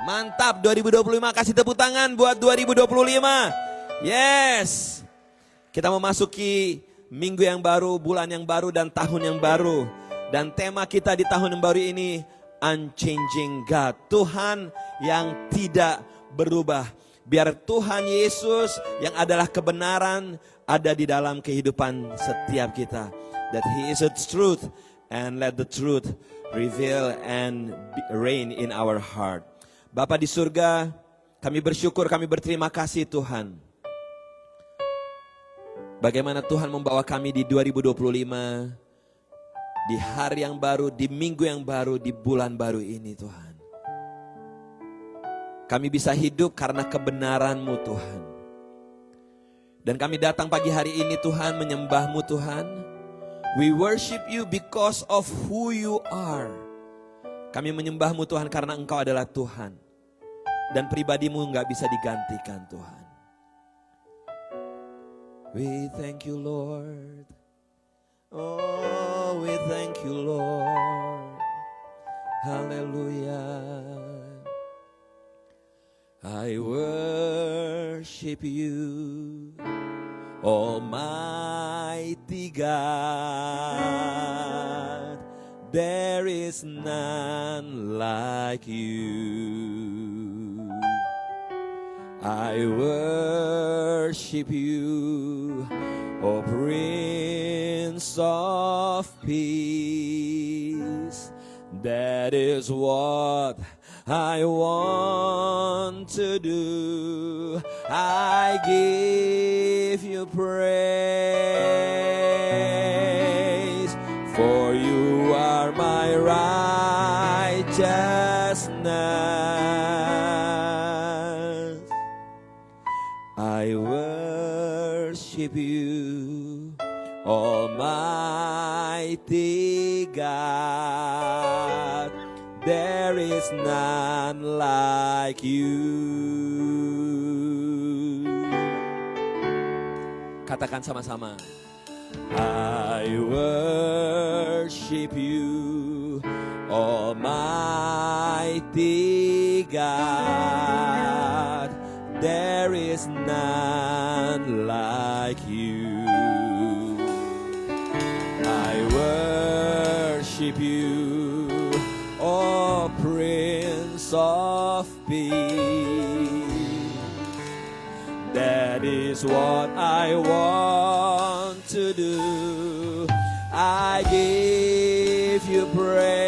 Mantap, 2025, kasih tepuk tangan buat 2025. Yes. Kita memasuki minggu yang baru, bulan yang baru, dan tahun yang baru. Dan tema kita di tahun yang baru ini, Unchanging God. Tuhan yang tidak berubah. Biar Tuhan Yesus yang adalah kebenaran ada di dalam kehidupan setiap kita. That He is the truth, and let the truth reveal and reign in our heart. Bapa di surga, kami bersyukur, kami berterima kasih Tuhan. Bagaimana Tuhan membawa kami di 2025, di hari yang baru, di minggu yang baru, di bulan baru ini Tuhan. Kami bisa hidup karena kebenaran-Mu Tuhan. Dan kami datang pagi hari ini Tuhan menyembah-Mu Tuhan. We worship You because of who You are. Kami menyembah-Mu Tuhan karena Engkau adalah Tuhan. Dan pribadi-Mu gak bisa digantikan Tuhan. We thank You Lord. Oh, we thank You Lord. Hallelujah. I worship You, Almighty God. There is none like You. I worship You, O Prince of Peace. That is what I want to do. I give You praise, for You are my righteousness. I worship You, Almighty God. There is none like You. Katakan sama-sama. I worship You, Almighty God. There is none like You. I worship You, O Prince of Peace. That is what I want to do. I give You praise,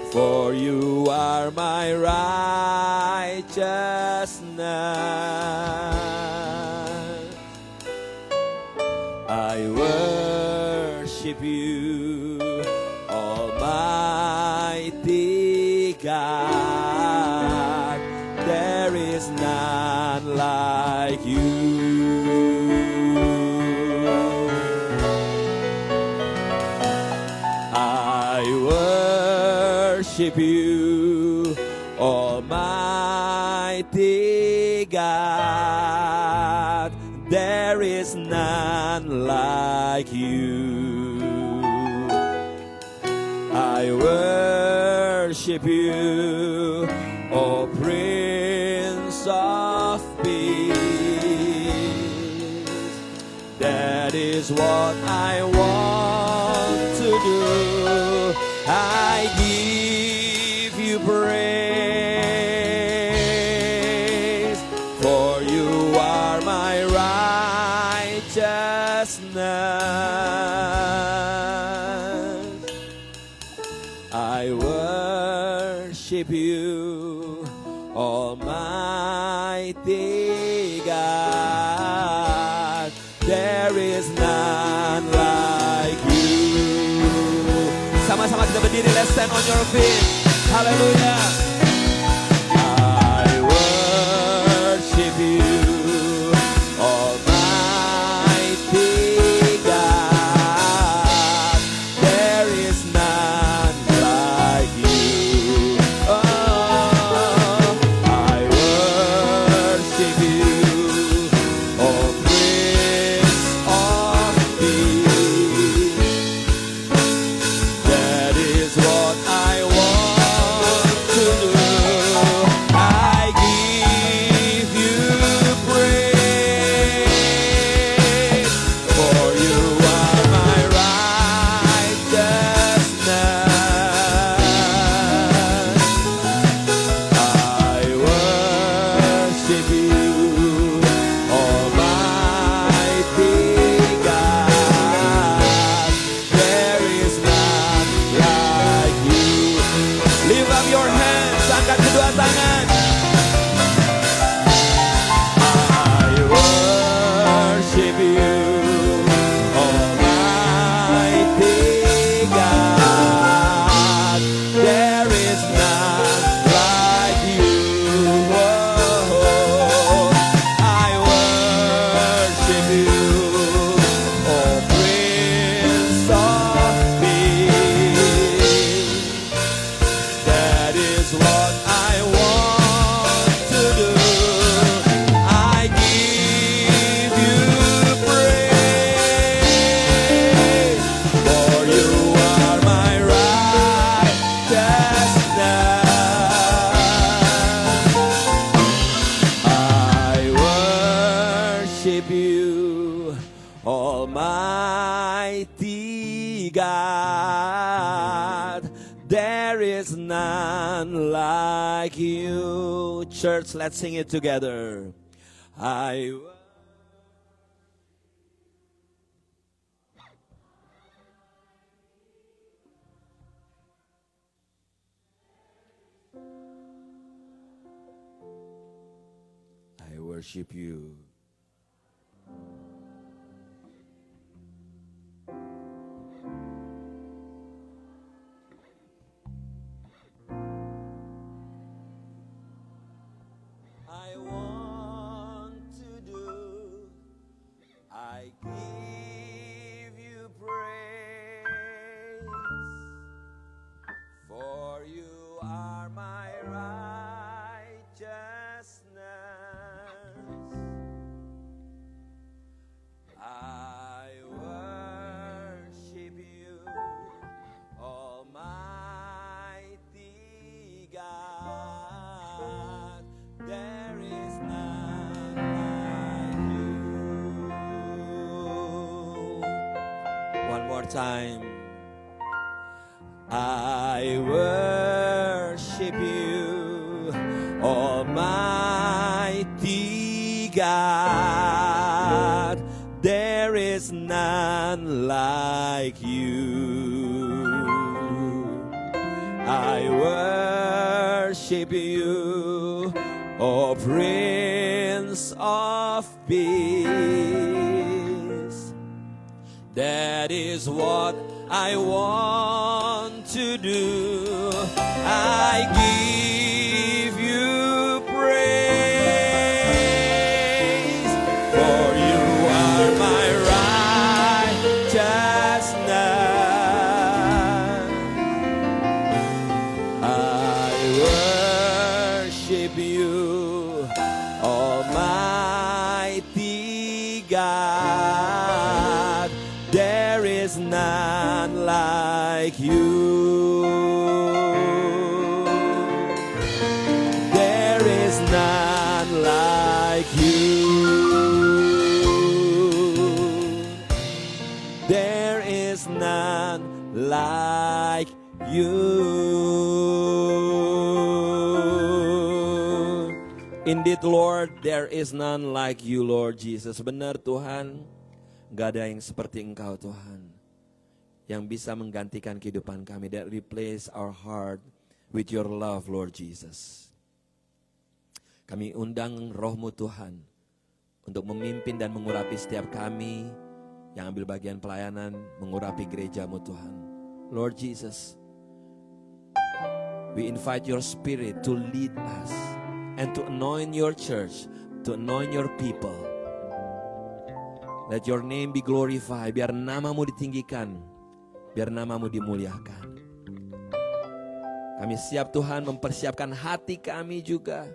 for You are my righteousness. I worship You, Almighty God. There is none like You. I worship You, Almighty God. There is none like You. I worship You, O Prince of Peace. That is what I want to do. I give You praise, for You are my righteousness. I worship You, Almighty God. There is none like You. Sama-sama kita berdiri, let's stand on your feet. Hallelujah. I worship You, Almighty God. There is none like You. Oh, I worship You, O Prince of Peace. That is what I want There is none like you. Church, let's sing it together. I worship you. I want to do, I give you praise, for you are my righteousness. I worship you, Almighty God. There is none like you. One more time. I worship you, Almighty God. There is none like you. I worship you, O Prince of Peace. That is what I want to do. I give you praise, for you are my righteousness. I worship you, Almighty God. There is none like you. There is none like you. There is none like you. Indeed, Lord, there is none like you, Lord Jesus. Benar, Tuhan, gak ada yang seperti Engkau, Tuhan, yang bisa menggantikan kehidupan kami, that replace our heart with your love, Lord Jesus. Kami undang Roh-Mu, Tuhan, untuk memimpin dan mengurapi setiap kami yang ambil bagian pelayanan, mengurapi gereja-Mu, Tuhan. Lord Jesus, we invite your Spirit to lead us and to anoint your church, to anoint your people. Let your name be glorified. Biar nama-Mu ditinggikan, biar nama-Mu dimuliakan. Kami siap, Tuhan, mempersiapkan hati kami juga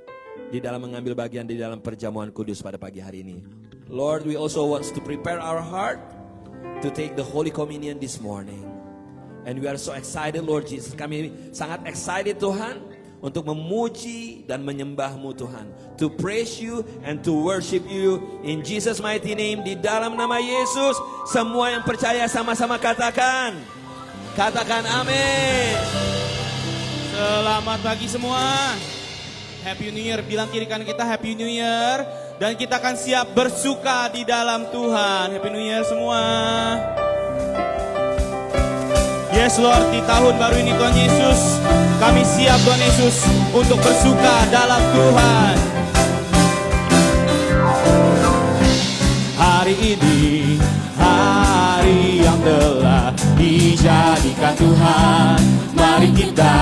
di dalam mengambil bagian di dalam perjamuan kudus pada pagi hari ini. Lord, we also want to prepare our heart to take the Holy Communion this morning. And we are so excited, Lord Jesus. Kami sangat excited, Tuhan, untuk memuji dan menyembah-Mu, Tuhan. To praise you and to worship you in Jesus mighty name. Di dalam nama Yesus, semua yang percaya sama-sama katakan. Katakan amin. Selamat pagi semua. Happy New Year. Bilang kiri kanan kita Happy New Year. Dan kita akan siap bersuka di dalam Tuhan. Happy New Year semua. Yes Lord, di tahun baru ini Tuhan Yesus, kami siap Tuhan Yesus untuk bersuka dalam Tuhan. Hari ini, hari yang telah dijadikan Tuhan, mari kita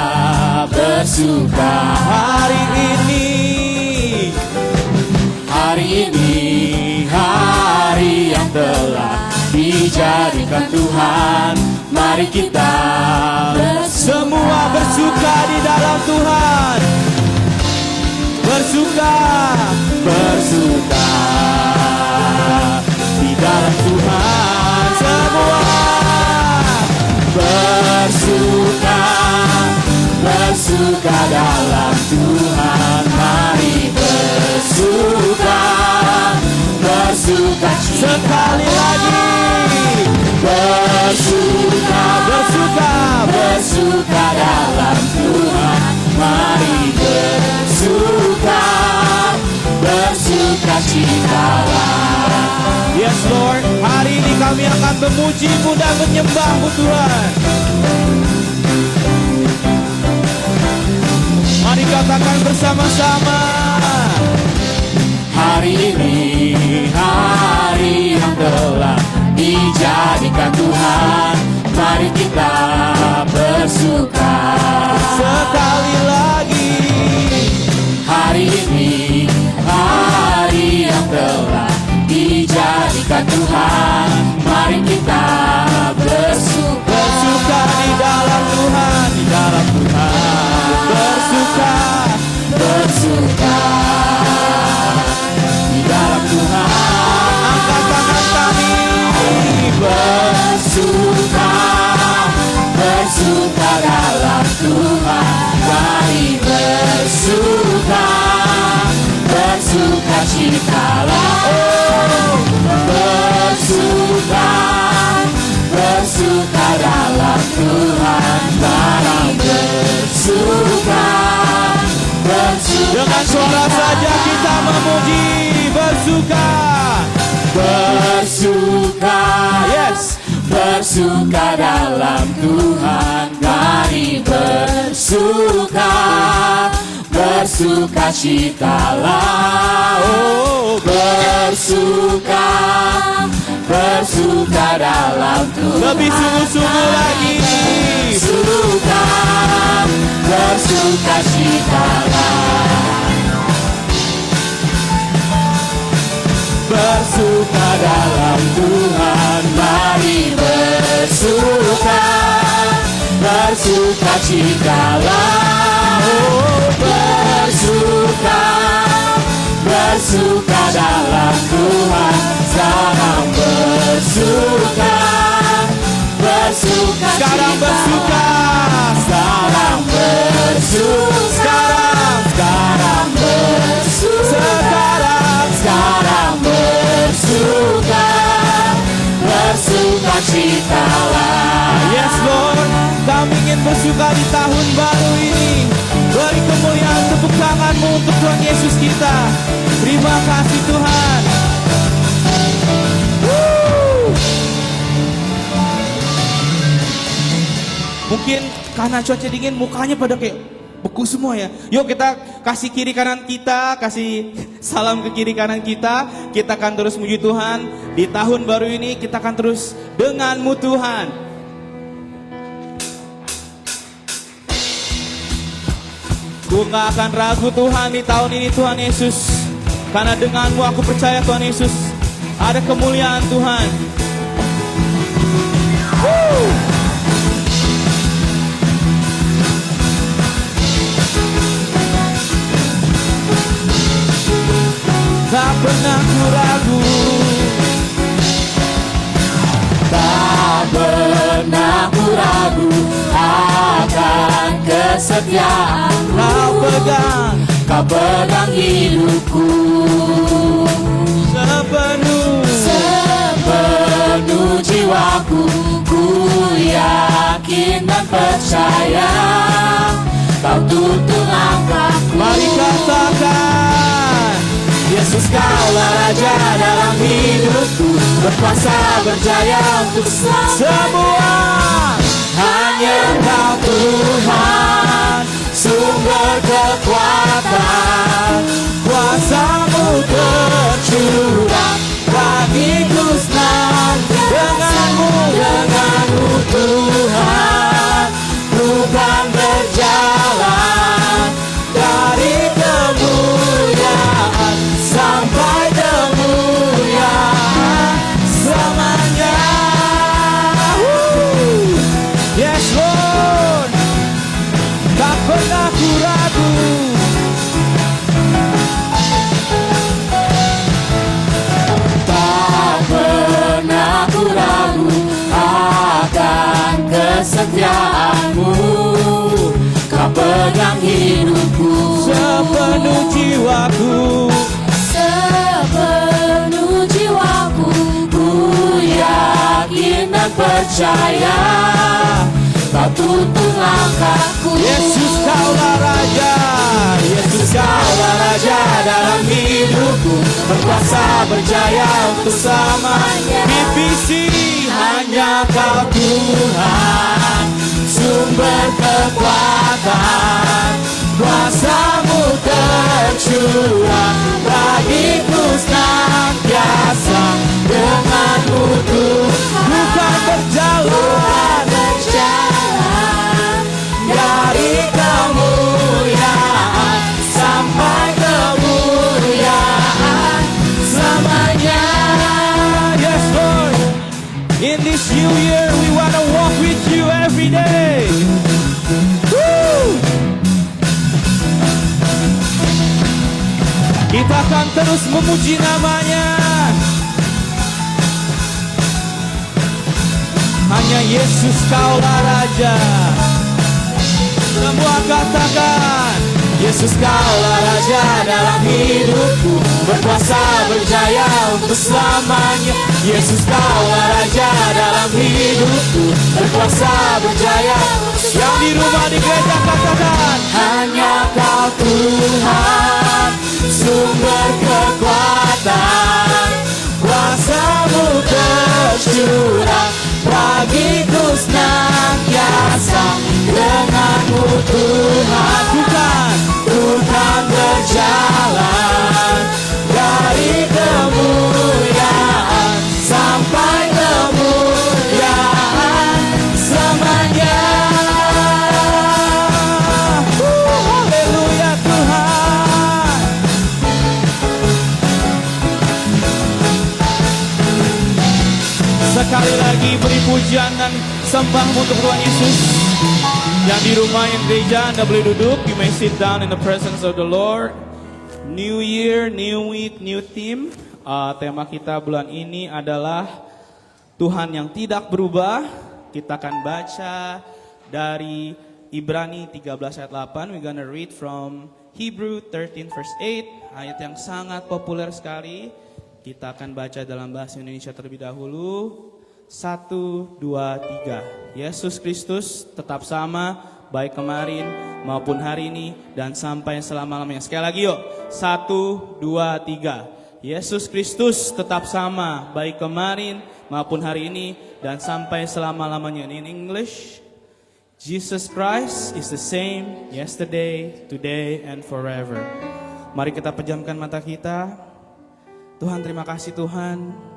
bersuka. Hari ini, hari yang telah dijadikan Tuhan, mari kita semua bersuka di dalam Tuhan. Bersuka, bersuka di dalam Tuhan. Semua bersuka, bersuka dalam Tuhan. Mari bersuka, bersuka sekali lagi. Bersuka, bersuka, bersuka dalam segala. Yes Lord, hari ini kami akan memuji-Mu dan menyembah-Mu Tuhan. Mari katakan bersama-sama. Hari ini hari yang telah dijadikan Tuhan, mari kita bersuka. Sekali lagi. Hari ini hari yang telah dijadikan Tuhan, mari kita bersuka. Bersuka di dalam Tuhan, di dalam Tuhan. Bersuka, Bersuka di dalam Tuhan. angkat tangan kami. Bersuka, bersuka dalam Tuhan. Mari bersuka, bersuka citalah. Bersuka, bersuka dalam Tuhan. Mari bersuka, bersuka. Dengan suara saja kita memuji. Bersuka. Bersuka, Yes. bersuka dalam Tuhan. Mari bersuka, bersuka citalah. Oh, bersuka, bersuka dalam Tuhan. Lebih sungguh-sungguh lagi. Bersuka, bersuka citalah. Bersuka dalam Tuhan, mari bersuka, bersuka citalah. Oh, bersuka, bersuka dalam Tuhan. Sekarang bersuka, bersuka Sekarang bersuka. Sekarang bersuka. Sekarang bersuka. Sekarang bersuka, bersuka citalah. Yes Lord, kami ingin bersuka di tahun baru ini. Beri kemuliaan tepuk tangan-Mu untuk Tuhan Yesus kita. Terima kasih Tuhan. Woo. Mungkin karena cuaca dingin mukanya pada kayak beku semua ya. Yuk kita kasih kiri kanan kita, kasih salam ke kiri kanan kita. Kita akan terus memuji Tuhan. Di tahun baru ini kita akan terus dengan-Mu Tuhan. Ku gak akan ragu Tuhan di tahun ini Tuhan Yesus. Karena dengan-Mu aku percaya Tuhan Yesus ada kemuliaan Tuhan. Woo! Tak pernah ku ragu. Tak pernah ku ragu akan kesetiaan. Kau pegang hidupku sepenuh jiwaku. Ku yakin dan percaya Kau tuntun langkahku. Mari katakan, Yesus Kaulah Raja dalam hidupku, berkuasa berjaya untuk semua. hanya Engkau Tuhan, sumber kekuatan. Kuasa-Mu tercurah, bagiku senang. Denganmu Tuhan, ku kan berjalan dari kemuliaan sampai kemuliaan selamanya. Yes Lord, tak pernah ku ragu. Tak pernah ku ragu akan kesetiaan-Mu. Kau pegang hidupku Sepenuh jiwaku, sepenuh jiwaku. Ku yakin dan percaya Kau tuntun langkahku. Yesus Kaulah Raja. Yesus Kaulah Raja dalam hidupku, berkuasa berjaya untuk selamanya. PVC, hanya Kau Tuhan, sumber kekuatan, kuasa-Mu tercurah bagiku senantiasa. Dengan-Mu Tuhan, bukan berjalan dari kemuliaan sampai kemuliaan selamanya. Yes Lord, in this new year we want to walk with You every day. Woo! Kita akan terus memuji nama-Nya. Hanya Yesus Kaulah Raja. Semua katakan, Yesus Kaulah Raja dalam hidupku, berkuasa berjaya untuk selamanya. Yesus Kaulah Raja dalam hidupku, berkuasa berjaya. Yang di rumah di gereja katakan, hanya Kau Tuhan, sumber kekuatan, kuasa-Mu tercurah bagiku senantiasa. Dengan-Mu Tuhan, Tuhan berjalan dari kemuliaan sampai kemuliaan selamanya. Haleluya Tuhan. Sekali lagi beri pujian dan sembah untuk Tuhan Yesus. Yang di rumah, yang gereja, Anda boleh duduk. You may sit down in the presence of the Lord. New year, new week, new theme. Tema kita bulan ini adalah Tuhan yang tidak berubah. Kita akan baca dari Ibrani 13 ayat 8. We're gonna read from Hebrew 13 verse 8. Ayat yang sangat populer sekali. Kita akan baca dalam bahasa Indonesia terlebih dahulu. 1, 2, 3. Yesus Kristus tetap sama, baik kemarin maupun hari ini dan sampai selama-lamanya. Sekali lagi yuk. 1, 2, 3. Yesus Kristus tetap sama, baik kemarin maupun hari ini dan sampai selama-lamanya. In English, Jesus Christ is the same yesterday, today, and forever. Mari kita pejamkan mata kita. Tuhan, terima kasih Tuhan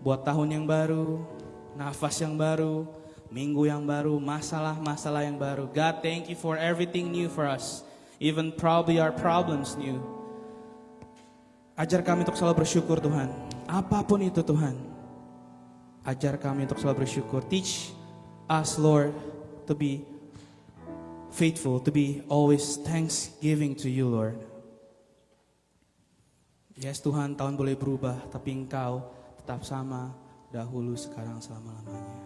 buat tahun yang baru, nafas yang baru, minggu yang baru, masalah-masalah yang baru. God, thank You for everything new for us, even probably our problems new. Ajar kami untuk selalu bersyukur Tuhan, apapun itu Tuhan. Ajar kami untuk selalu bersyukur. Teach us Lord to be faithful, to be always thanksgiving to You Lord. Yes Tuhan, tahun boleh berubah, tapi Engkau tetap sama, dahulu, sekarang, selama-lamanya.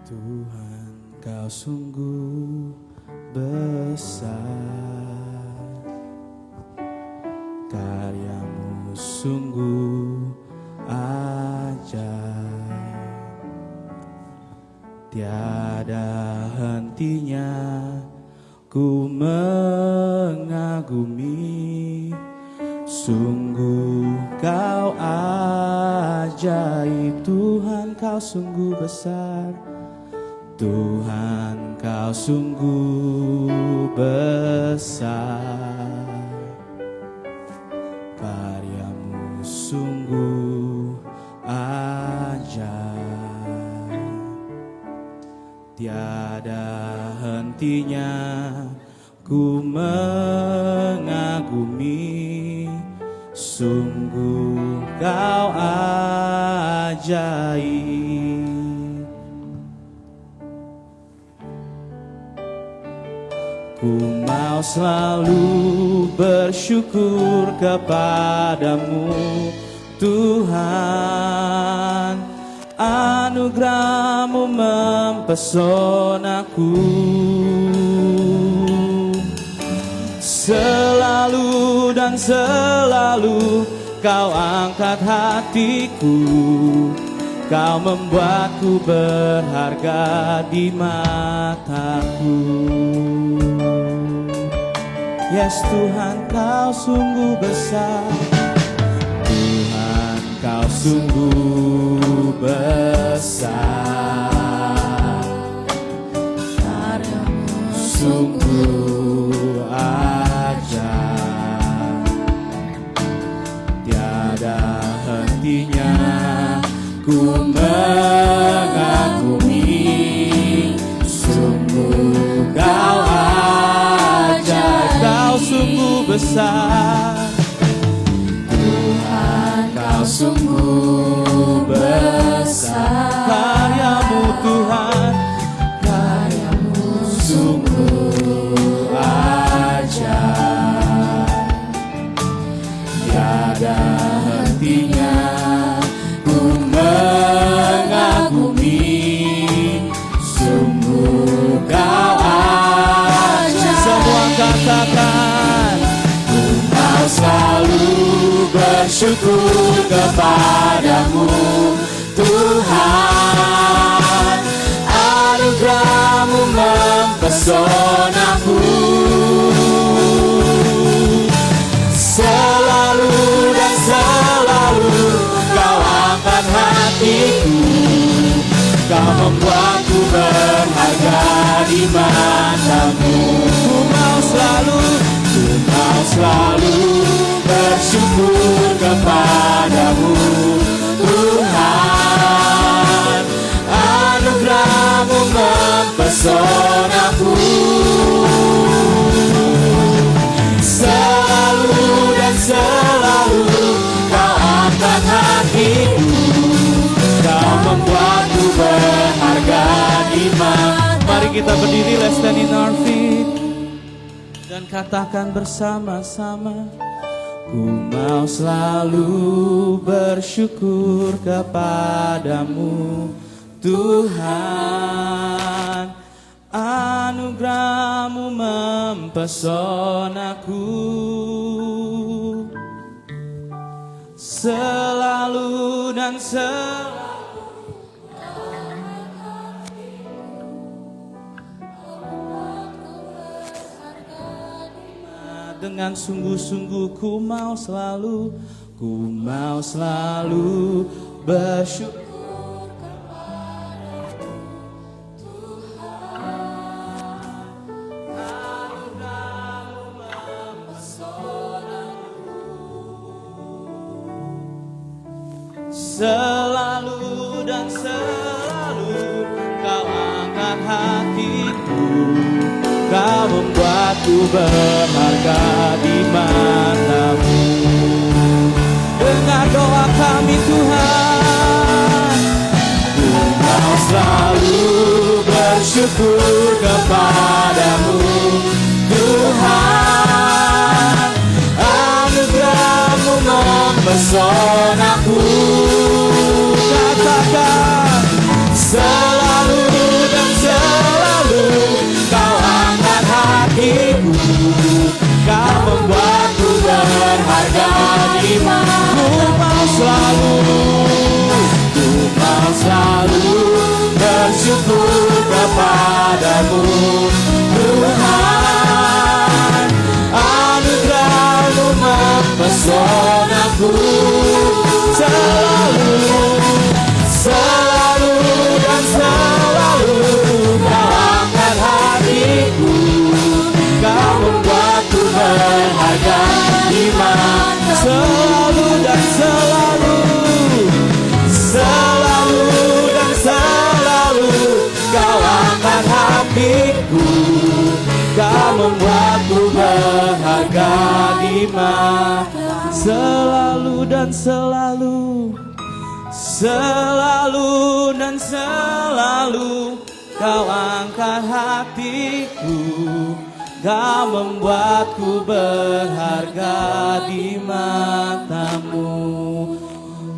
Tuhan, Kau sungguh besar, karya-Mu sungguh ajaib. Tiada hentinya ku mengagumi, sungguh Kau ajaib. Tuhan, Kau sungguh besar, Tuhan, Kau sungguh besar, karya-Mu sungguh ajaib. Tiada hentinya ku mengagumi, sungguh Kau ajaib. Ku mau selalu bersyukur kepadamu Tuhan, anugerah-Mu mempesonaku. Selalu dan selalu Kau angkat hatiku, Kau membuatku berharga di mataku. Yes Tuhan, Kau sungguh besar. Tuhan, Kau sungguh besar. Karyamu Sungguh ajaib, tiada hentinya ku mengagumi. Sungguh Kau ajaib, Kau sungguh besar. Tuhan, Kau sungguh besar. Karyamu Tuhan, Karyamu sungguh ajaib, tiada hentinya ku mengagumi. Sungguh Kau ajaib. Semua katakan, ku mau selalu bersyukur kepadamu Tuhan. Anugerah-Mu mempesonaku. Selalu dan selalu Kau angkat hatiku. Kau membuatku berharga di mata-Mu. Ku mau selalu bersyukur kepadamu Tuhan. Anugerah-Mu mempesonaku. Selalu dan selalu Kau angkat hatiku. Kau membuatku berharga di mata. Mari kita berdiri, let's stand in our feet dan katakan bersama-sama. Ku mau selalu bersyukur kepadamu Tuhan. Anugerah-Mu mempesonaku. Selalu dan selalu dengan sungguh-sungguh ku mau selalu bersyukur kepadamu Tuhan. Anugerah-Mu mempesonaku. Selalu dan selalu Kau angkat hatiku. Kau membuatku berharga di mata-Mu. Dengar doa kami Tuhan. Ku mau selalu bersyukur kepadamu Tuhan. Anugerah-Mu mempesonaku. Katakan, selalu dan selalu Kau angkat hatiku. Kau membuatku berharga di mata-Mu. Ku mau selalu bersyukur kepadamu Tuhan. Anugerah-Mu mempesonaku. Selalu dan selalu Kau angkat hatiku. Kau membuatku berharga di mata. Selalu dan selalu dan selalu Kau angkat hatiku. Kau membuatku berharga di mata. Selalu dan selalu dan selalu Kau angkat hatiku. Kau membuatku berharga di mata-Mu.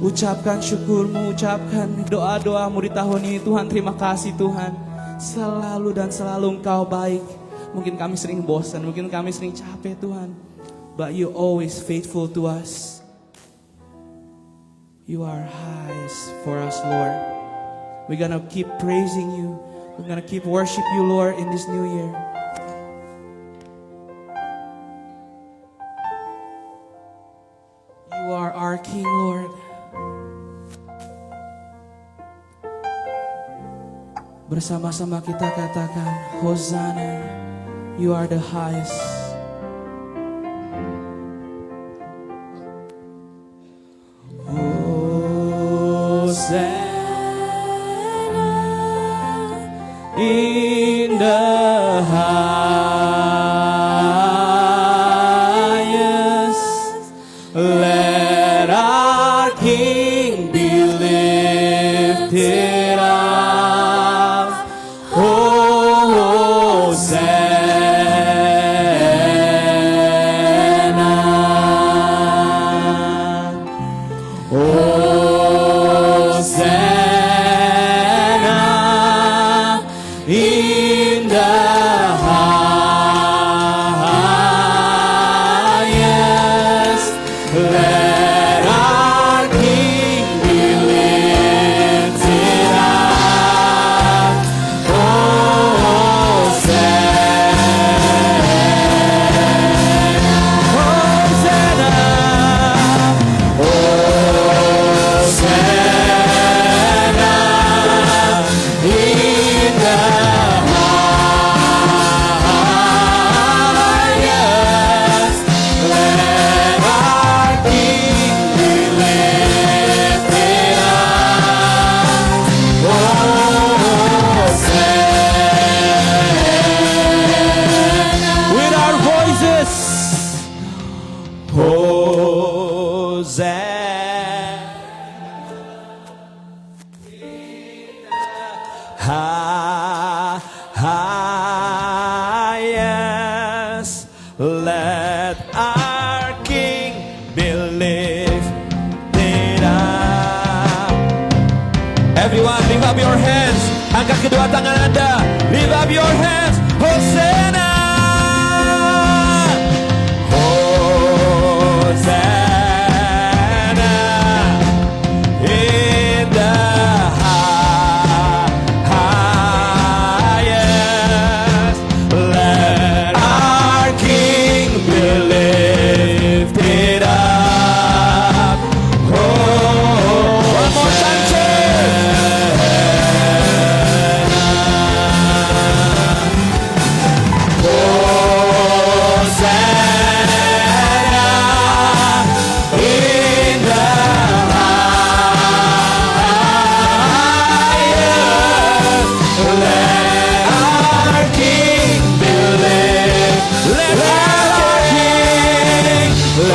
Ucapkan syukur-Mu, ucapkan doa-doamu di tahun ini. Tuhan, terima kasih Tuhan. Selalu dan selalu Engkau baik. Mungkin kami sering bosan, mungkin kami sering capek Tuhan. But you always faithful to us. You are highest for us, Lord. We're gonna keep praising you. We're gonna keep worship you, Lord, in this new year. You are our King, Lord. Bersama-sama kita katakan, Hosanna, you are the highest. Hosanna in the highest. Let our King be lifted up. Oh, Hosanna. Hosanna in the highest. Let our King be lifted up. Hosanna. Hosanna in the highest. Let our King be lifted up. Hosanna. With our voices. Hosanna. Highest, let our King be lifted up. Everyone, lift up your hands. Angkat kedua tangan Anda. Lift up your hands. Hosanna. Hosanna in the highest. Let our King be lifted up. One more time, Hosanna in the highest. Let our King be lifted. Let our King, let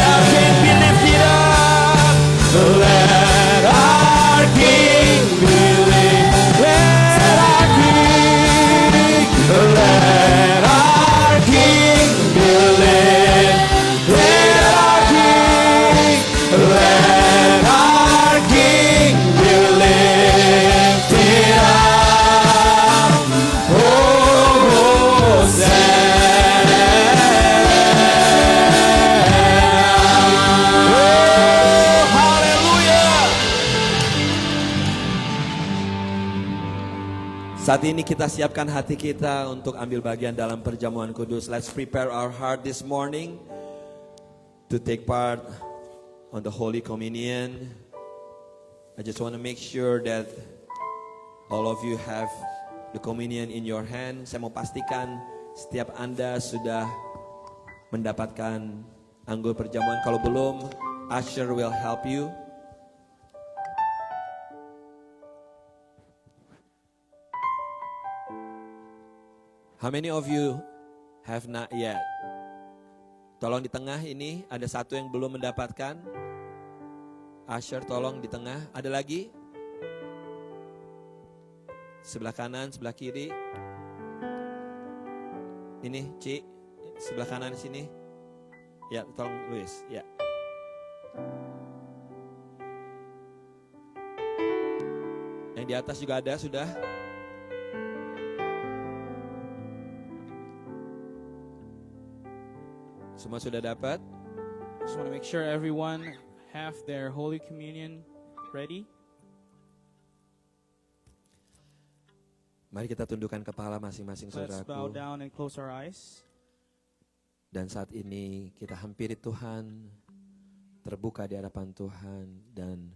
our King be lifted up. Let our King be lifted. Let our King, let our King be lifted. Let our King, let our King be lifted up. Oh, haleluya. Saat ini kita siapkan hati kita untuk ambil bagian dalam perjamuan kudus. Let's prepare our heart this morning to take part on the Holy Communion. I just want to make sure that all of you have the communion in your hand. Saya mau pastikan setiap Anda sudah mendapatkan anggur perjamuan. Kalau belum, usher will help you. How many of you have not yet? Tolong di tengah ini ada satu yang belum mendapatkan. Usher tolong di tengah. Ada lagi? Sebelah kanan, sebelah kiri. Ini, Ci. Sebelah kanan sini. Ya, tolong Luis. Ya. Yang di atas juga ada, sudah. Semua sudah dapat? Just want to make sure everyone have their Holy Communion ready. Mari kita tundukkan kepala masing-masing Let's bow saudaraku. down and close our eyes. Dan saat ini kita hampiri Tuhan, terbuka di hadapan Tuhan dan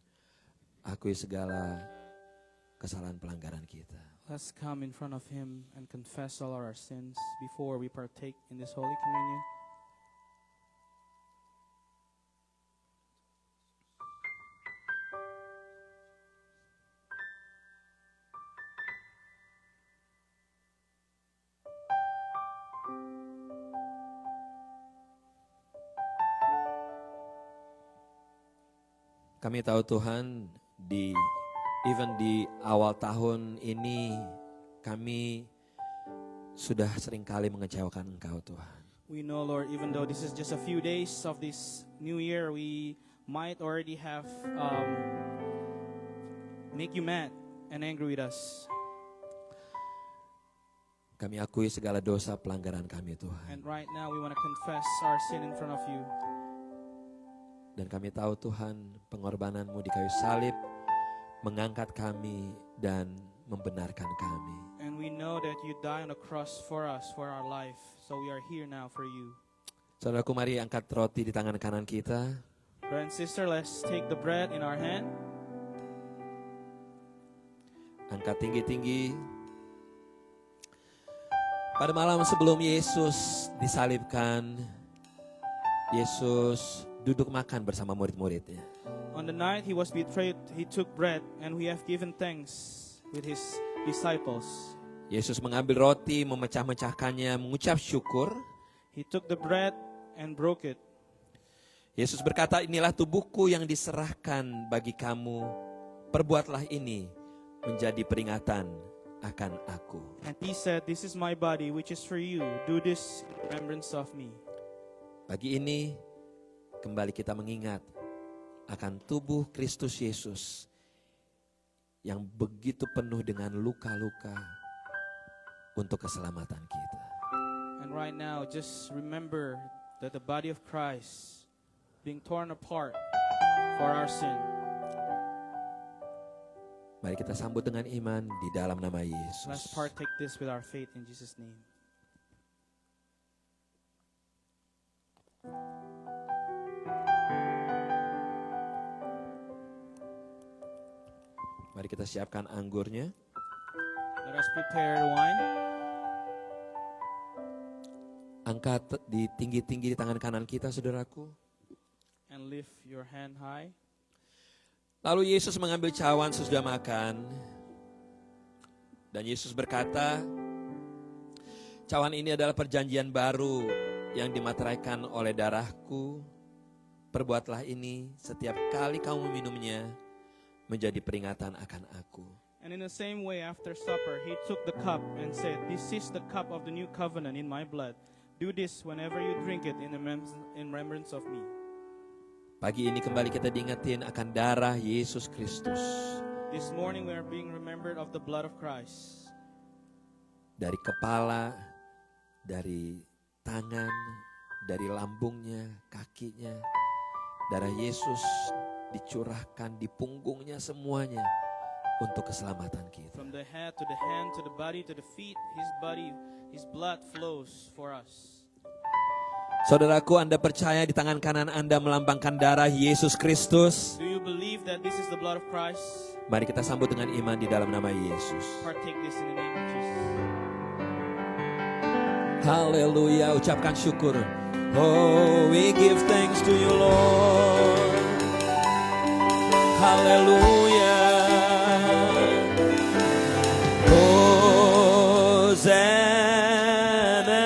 akui segala kesalahan pelanggaran kita. Let's come in front of Him and confess all our sins before we partake in this Holy Communion. Kami tahu Tuhan, even di awal tahun ini kami sudah seringkali mengecewakan Engkau Tuhan. We know, Lord, even though this is just a few days of this new year, we might already have make you mad and angry with us. Kami akui segala dosa pelanggaran kami Tuhan. And right now we want to confess our sin in front of you. Dan kami tahu Tuhan, pengorbanan-Mu di kayu salib mengangkat kami dan membenarkan kami. And we know that you died on the cross for us, for our life. So we are here now for you. Saudaraku, mari angkat roti di tangan kanan kita. Brother and sister, let's take the bread in our hand. Angkat tinggi-tinggi. Pada malam sebelum Yesus disalibkan, Yesus duduk makan bersama murid-muridnya. On the night he was betrayed, he took bread and we have given thanks with his disciples. Yesus mengambil roti, memecah-mecahkannya, mengucap syukur. He took the bread and broke it. Yesus berkata, inilah tubuhku yang diserahkan bagi kamu. Perbuatlah ini menjadi peringatan akan aku. And he said, this is my body which is for you. Do this in remembrance of me. Pagi ini kembali kita mengingat akan tubuh Kristus Yesus yang begitu penuh dengan luka-luka untuk keselamatan kita. And right now, just remember that the body of Christ being torn apart for our sin. Mari kita sambut dengan iman di dalam nama Yesus. Let's partake this with our faith in Jesus' name. Mari kita siapkan anggurnya. Let us prepare the wine. Angkat di tinggi-tinggi di tangan kanan kita, saudaraku. And lift your hand high. Lalu Yesus mengambil cawan sesudah makan. Dan Yesus berkata, cawan ini adalah perjanjian baru yang dimateraikan oleh darahku. Perbuatlah ini setiap kali kamu meminumnya menjadi peringatan akan aku. And in the same way, after supper, he took the cup and said, this is the cup of the new covenant in my blood. Do this whenever you drink it in remembrance of me. Pagi ini kembali kita diingetin akan darah Yesus Kristus. This morning we are being remembered of the blood of Christ. Dari kepala, dari tangan, dari lambungnya, kakinya. Darah Yesus dicurahkan di punggungnya semuanya untuk keselamatan kita. From the head to the hand to the body to the feet, his blood flows for us. Saudaraku, Anda percaya di tangan kanan Anda melambangkan darah Yesus Kristus? Do you believe that this is the blood of Christ? Mari kita sambut dengan iman di dalam nama Yesus. Partake this in the name of Jesus. Haleluya, ucapkan syukur. Oh, we give thanks to you, Lord. Haleluya. Hosanna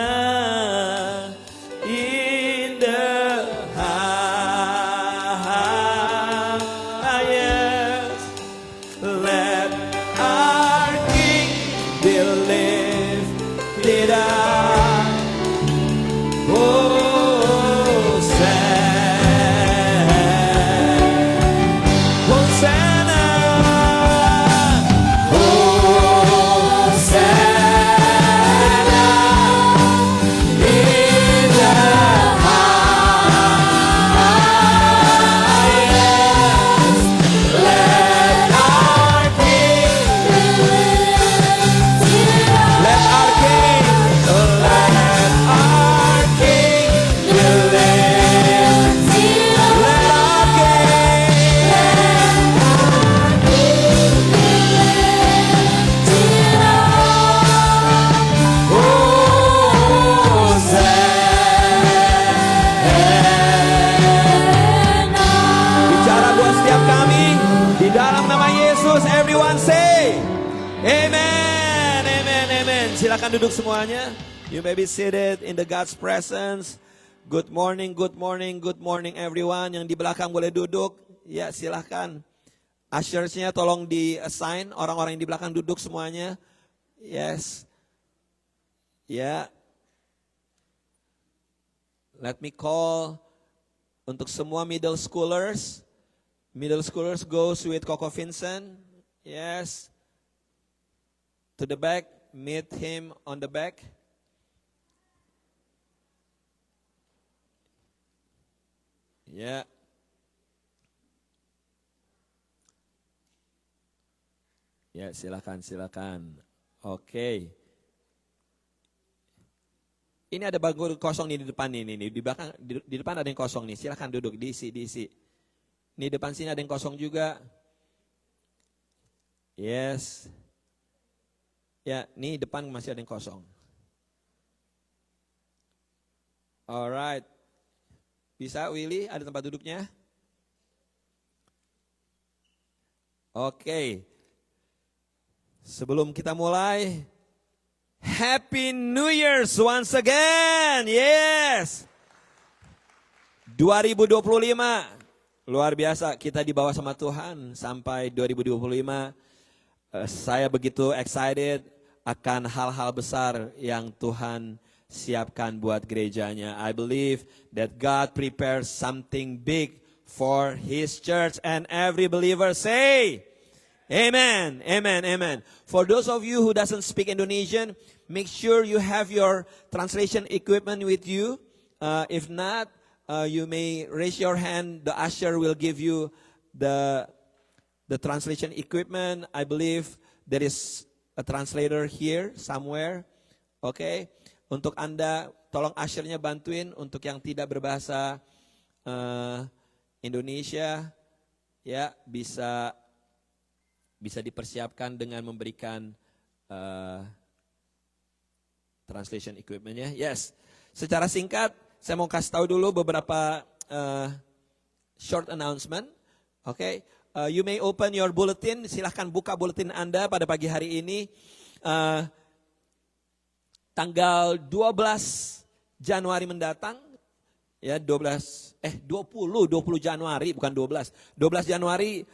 in the highest. Let our King be lifted up. Hosanna, Hosanna. Silakan duduk semuanya. You may be seated in the God's presence. Good morning, good morning, good morning everyone. Yang di belakang boleh duduk. Ya, silakan. Ushers-nya tolong di-assign orang-orang yang di belakang duduk semuanya. Yes. Ya. Let me call untuk semua middle schoolers. Middle schoolers goes with Coco Vincent. Yes. To the back, meet him on the back. Ya. Ya, silakan. Oke. Ini ada bangku kosong nih di depan nih. Di belakang, di depan ada yang kosong nih. Silakan duduk, diisi. Nih depan sini ada yang kosong juga. Yes. Ya, nih depan masih ada yang kosong. Alright. Bisa Willy, ada tempat duduknya? Oke. Sebelum kita mulai, Happy New Year's once again. Yes. 2025. Luar biasa, kita dibawa sama Tuhan sampai 2025. Saya begitu excited akan hal-hal besar yang Tuhan siapkan buat gerejanya. I believe that God prepares something big for His church, and every believer say, Amen, amen, amen. For those of you who doesn't speak Indonesian, make sure you have your translation equipment with you. If not, you may raise your hand. The usher will give you the translation equipment. I believe there is a translator here somewhere. Okay? Untuk Anda, tolong ushernya bantuin untuk yang tidak berbahasa Indonesia, ya bisa dipersiapkan dengan memberikan translation equipment-nya. Yes. Secara singkat, saya mau kasih tahu dulu beberapa short announcement. Okay. You may open your bulletin. Silahkan buka bulletin Anda pada pagi hari ini. Tanggal 12 Januari mendatang. Ya, 20 Januari, bukan 12. 12 Januari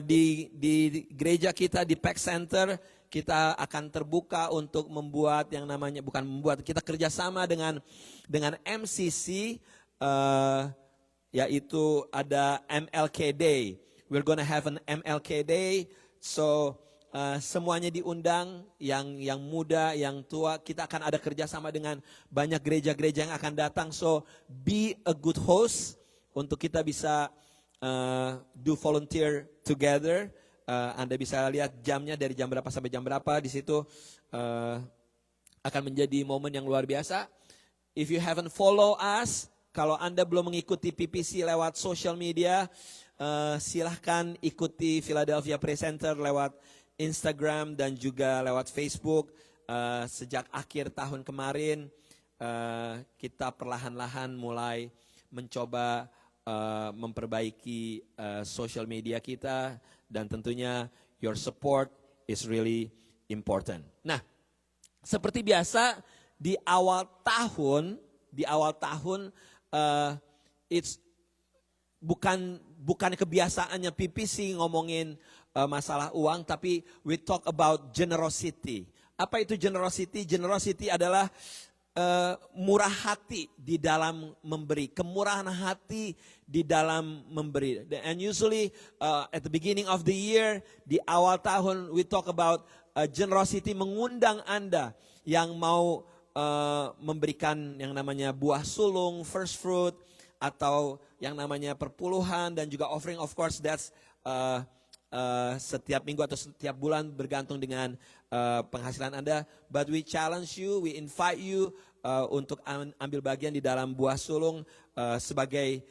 di gereja kita di Pack Center, kita akan terbuka untuk membuat yang namanya, kita kerjasama dengan MCC, yaitu ada MLK Day. We're gonna have an MLK Day, so semuanya diundang, yang muda, yang tua. Kita akan ada kerjasama dengan banyak gereja-gereja yang akan datang. So be a good host untuk kita bisa do volunteer together. Anda bisa lihat jamnya dari jam berapa sampai jam berapa. Di situ akan menjadi momen yang luar biasa. If you haven't follow us, kalau Anda belum mengikuti PPC lewat social media, silahkan ikuti Philadelphia Praise Center lewat Instagram dan juga lewat Facebook. Sejak akhir tahun kemarin kita perlahan-lahan mulai mencoba memperbaiki social media kita, dan tentunya your support is really important. Nah, seperti biasa di awal tahun it's bukan kebiasaannya PPC ngomongin masalah uang, tapi we talk about generosity. Apa itu generosity? Generosity adalah murah hati di dalam memberi, kemurahan hati di dalam memberi. And usually at the beginning of the year, di awal tahun, we talk about generosity, mengundang Anda yang mau memberikan yang namanya buah sulung, first fruit, atau yang namanya perpuluhan, dan juga offering. Of course, that's setiap minggu atau setiap bulan bergantung dengan penghasilan Anda. But we challenge you, we invite you untuk ambil bagian di dalam buah sulung sebagai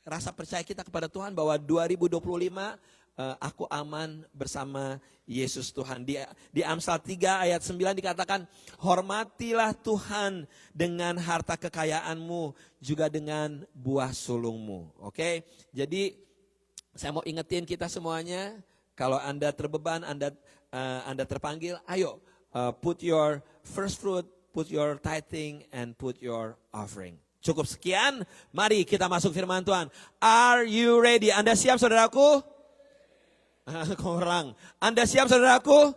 rasa percaya kita kepada Tuhan bahwa 2025 aku aman bersama Yesus Tuhan. Di Amsal 3 ayat 9 dikatakan, hormatilah Tuhan dengan harta kekayaanmu, juga dengan buah sulungmu. Oke, jadi saya mau ingetin kita semuanya, kalau Anda terbeban, Anda Anda terpanggil, ayo put your first fruit, put your tithing, and put your offering. Cukup sekian, mari kita masuk firman Tuhan. Are you ready? Anda siap saudaraku? Kurang. Anda siap saudaraku?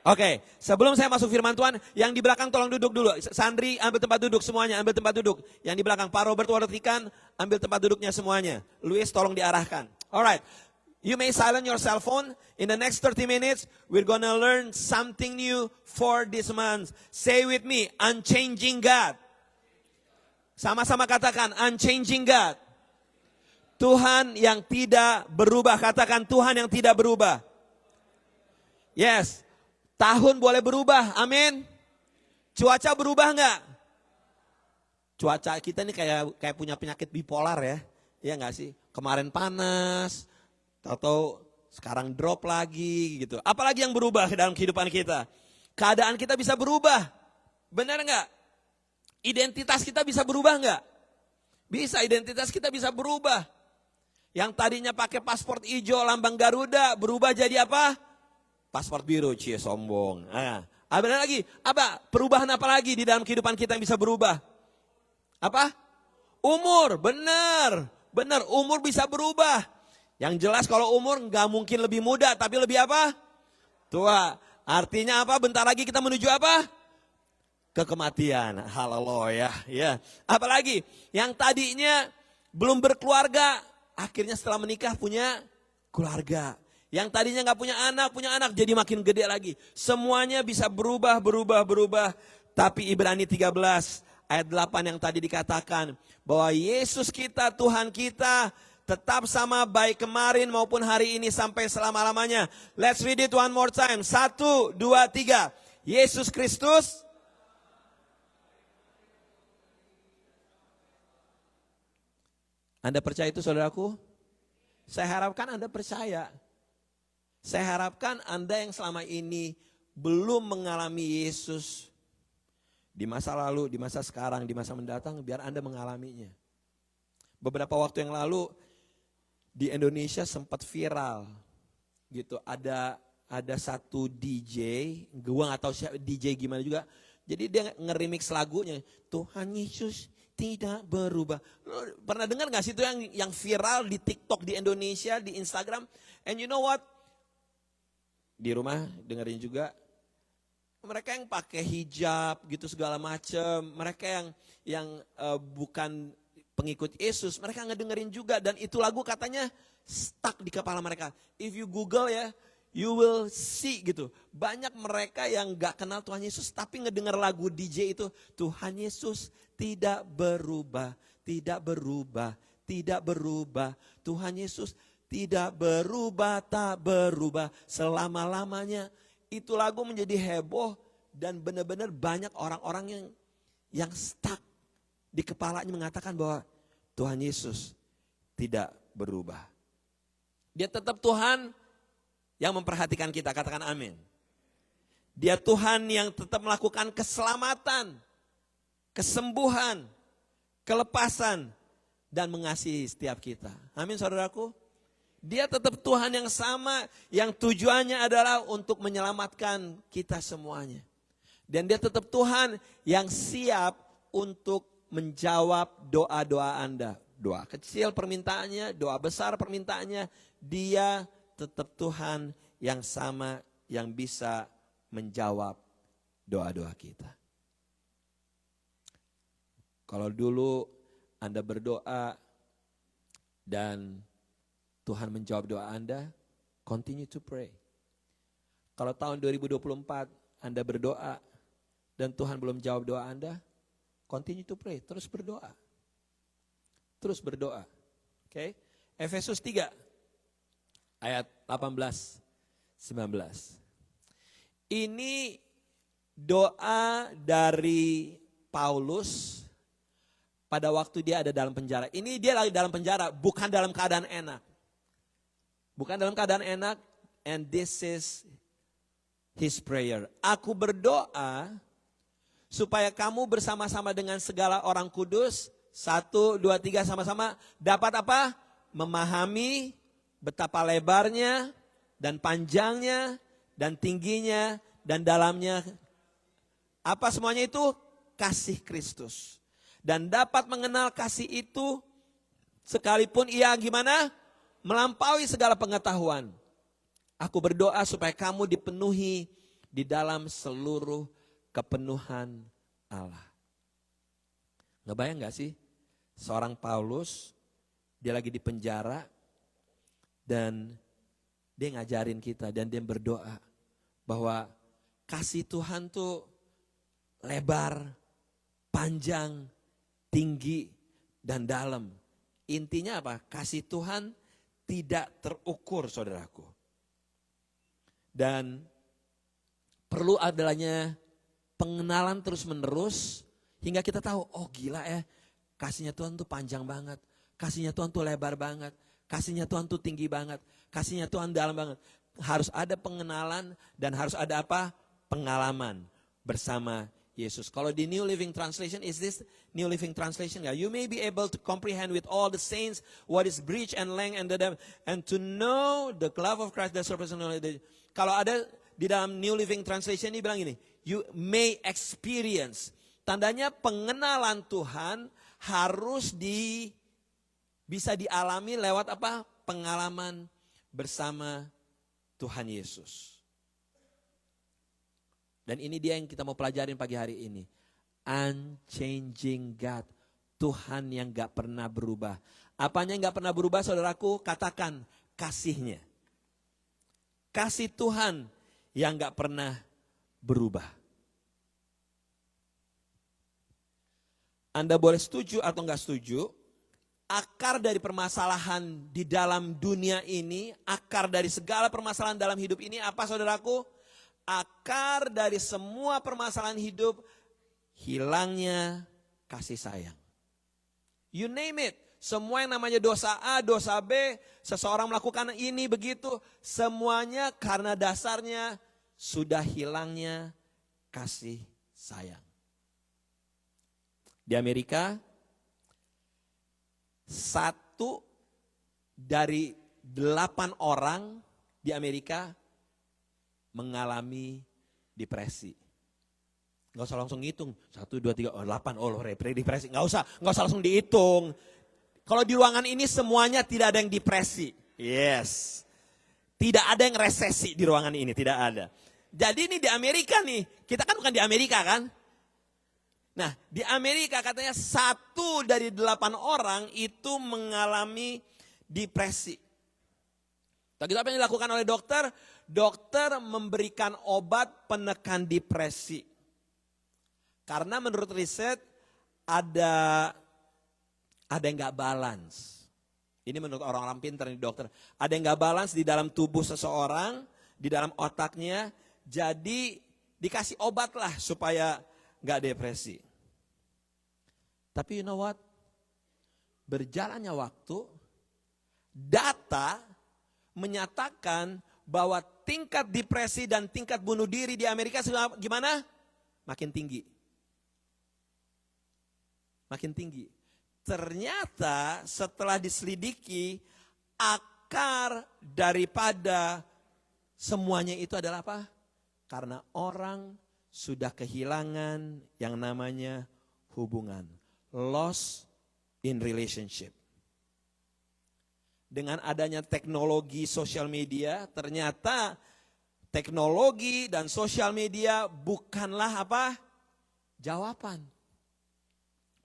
Oke, sebelum saya masuk firman Tuhan, yang di belakang tolong duduk dulu. Sandri ambil tempat duduk semuanya, ambil tempat duduk. Yang di belakang, Pak Robert Wartikan ambil tempat duduknya semuanya. Luis tolong diarahkan. Alright, you may silence your cell phone. In the next 30 minutes, we're gonna learn something new for this month. Say with me, unchanging God. Sama-sama katakan, unchanging God. Tuhan yang tidak berubah. Katakan, Tuhan yang tidak berubah. Yes. Tahun boleh berubah, amin. Cuaca berubah enggak? Cuaca kita ini kayak punya penyakit bipolar ya. Iya enggak sih? Kemarin panas, atau sekarang drop lagi gitu. Apalagi yang berubah dalam kehidupan kita? Keadaan kita bisa berubah. Benar enggak? Identitas kita bisa berubah enggak? Bisa, identitas kita bisa berubah. Yang tadinya pakai paspor hijau lambang Garuda berubah jadi apa? Paspor biru, cie sombong. Ada lagi, apa? Perubahan apa lagi di dalam kehidupan kita yang bisa berubah? Apa? Umur, benar. Benar, umur bisa berubah. Yang jelas kalau umur nggak mungkin lebih muda, tapi lebih apa? Tua. Artinya apa? Bentar lagi kita menuju apa? Ke kematian. Haleluya. Ya. Apalagi yang tadinya belum berkeluarga, akhirnya setelah menikah punya keluarga. Yang tadinya nggak punya anak jadi makin gede lagi. Semuanya bisa berubah. Tapi Ibrani 13 ayat 8 yang tadi dikatakan bahwa Yesus kita, Tuhan kita tetap sama baik kemarin maupun hari ini sampai selama-lamanya. Let's read it one more time. 1, 2, 3. Yesus Kristus. Anda percaya itu saudaraku? Saya harapkan Anda percaya. Saya harapkan Anda yang selama ini belum mengalami Yesus di masa lalu, di masa sekarang, di masa mendatang, biar Anda mengalaminya. Beberapa waktu yang lalu di Indonesia sempat viral gitu. Ada satu DJ, gue gak tahu siapa DJ gimana juga. Jadi dia nge-remix lagunya, Tuhan Yesus tidak berubah. Pernah dengar gak sih itu yang viral di TikTok di Indonesia, di Instagram? And you know what? Di rumah dengerin juga. Mereka yang pakai hijab gitu segala macam. Mereka yang bukan pengikut Yesus. Mereka ngedengerin juga. Dan itu lagu katanya stuck di kepala mereka. If you Google ya, you will see gitu. Banyak mereka yang gak kenal Tuhan Yesus. Tapi ngedenger lagu DJ itu. Tuhan Yesus tidak berubah, tidak berubah, tidak berubah. Tuhan Yesus tidak berubah, tak berubah selama-lamanya. Itu lagu menjadi heboh dan benar-benar banyak orang-orang yang stuck di kepalanya mengatakan bahwa Tuhan Yesus tidak berubah. Dia tetap Tuhan yang memperhatikan kita, katakan amin. Dia Tuhan yang tetap melakukan keselamatan, kesembuhan, kelepasan, dan mengasihi setiap kita. Amin saudaraku. Dia tetap Tuhan yang sama, yang tujuannya adalah untuk menyelamatkan kita semuanya. Dan dia tetap Tuhan yang siap untuk menjawab doa-doa Anda. Doa kecil permintaannya, doa besar permintaannya. Dia tetap Tuhan yang sama, yang bisa menjawab doa-doa kita. Kalau dulu Anda berdoa dan Tuhan menjawab doa Anda, continue to pray. Kalau tahun 2024 Anda berdoa dan Tuhan belum jawab doa Anda, continue to pray, terus berdoa. Terus berdoa. Oke? Efesus 3 ayat 18 19. Ini doa dari Paulus pada waktu dia ada dalam penjara. Ini dia lagi dalam penjara, bukan dalam keadaan enak. Bukan dalam keadaan enak, and this is his prayer. Aku berdoa supaya kamu bersama-sama dengan segala orang kudus, 1, 2, 3 sama-sama dapat apa? Memahami betapa lebarnya dan panjangnya dan tingginya dan dalamnya. Apa semuanya itu? Kasih Kristus. Dan dapat mengenal kasih itu sekalipun ia gimana? Melampaui segala pengetahuan. Aku berdoa supaya kamu dipenuhi di dalam seluruh kepenuhan Allah. Ngebayang gak sih? Seorang Paulus, dia lagi di penjara dan dia ngajarin kita dan dia berdoa bahwa kasih Tuhan tuh lebar, panjang, tinggi, dan dalam. Intinya apa? Kasih Tuhan tidak terukur, saudaraku. Dan perlu adanya pengenalan terus-menerus hingga kita tahu, oh gila ya, kasihnya Tuhan tuh panjang banget, kasihnya Tuhan tuh lebar banget, kasihnya Tuhan tuh tinggi banget, kasihnya Tuhan dalam banget. Harus ada pengenalan dan harus ada apa? Pengalaman bersama Yesus. Kalau di New Living Translation, is this New Living Translation? You may be able to comprehend with all the saints what is breadth and length and the depth, and to know the love of Christ that surpasses knowledge. Kalau ada di dalam New Living Translation ini bilang ini, you may experience. Tandanya pengenalan Tuhan harus bisa dialami lewat apa? Pengalaman bersama Tuhan Yesus. Dan ini dia yang kita mau pelajarin pagi hari ini. Unchanging God. Tuhan yang gak pernah berubah. Apanya yang gak pernah berubah, saudaraku? Katakan kasihnya. Kasih Tuhan yang gak pernah berubah. Anda boleh setuju atau gak setuju. Akar dari permasalahan di dalam dunia ini, akar dari segala permasalahan dalam hidup ini apa, saudaraku? Akar dari semua permasalahan hidup, hilangnya kasih sayang. You name it. Semua yang namanya dosa A, dosa B, seseorang melakukan ini begitu. Semuanya karena dasarnya sudah hilangnya kasih sayang. Di Amerika, 1 dari 8 orang di Amerika mengalami depresi. Gak usah langsung ngitung. 1, 2, 3, 8, depresi. Gak usah langsung dihitung. Kalau di ruangan ini semuanya tidak ada yang depresi. Yes. Tidak ada yang resesi di ruangan ini, tidak ada. Jadi ini di Amerika nih, kita kan bukan di Amerika kan? Nah, di Amerika katanya 1 dari 8 orang itu mengalami depresi. Tapi apa yang dilakukan oleh dokter? Dokter memberikan obat penekan depresi. Karena menurut riset ada yang gak balance. Ini menurut orang-orang pintar nih dokter. Ada yang gak balance di dalam tubuh seseorang, di dalam otaknya. Jadi dikasih obat lah supaya gak depresi. Tapi you know what? Berjalannya waktu, data menyatakan bahwa tingkat depresi dan tingkat bunuh diri di Amerika gimana? Makin tinggi. Makin tinggi. Ternyata setelah diselidiki, akar daripada semuanya itu adalah apa? Karena orang sudah kehilangan yang namanya hubungan. Loss in relationship. Dengan adanya teknologi sosial media, ternyata teknologi dan sosial media bukanlah apa? Jawaban.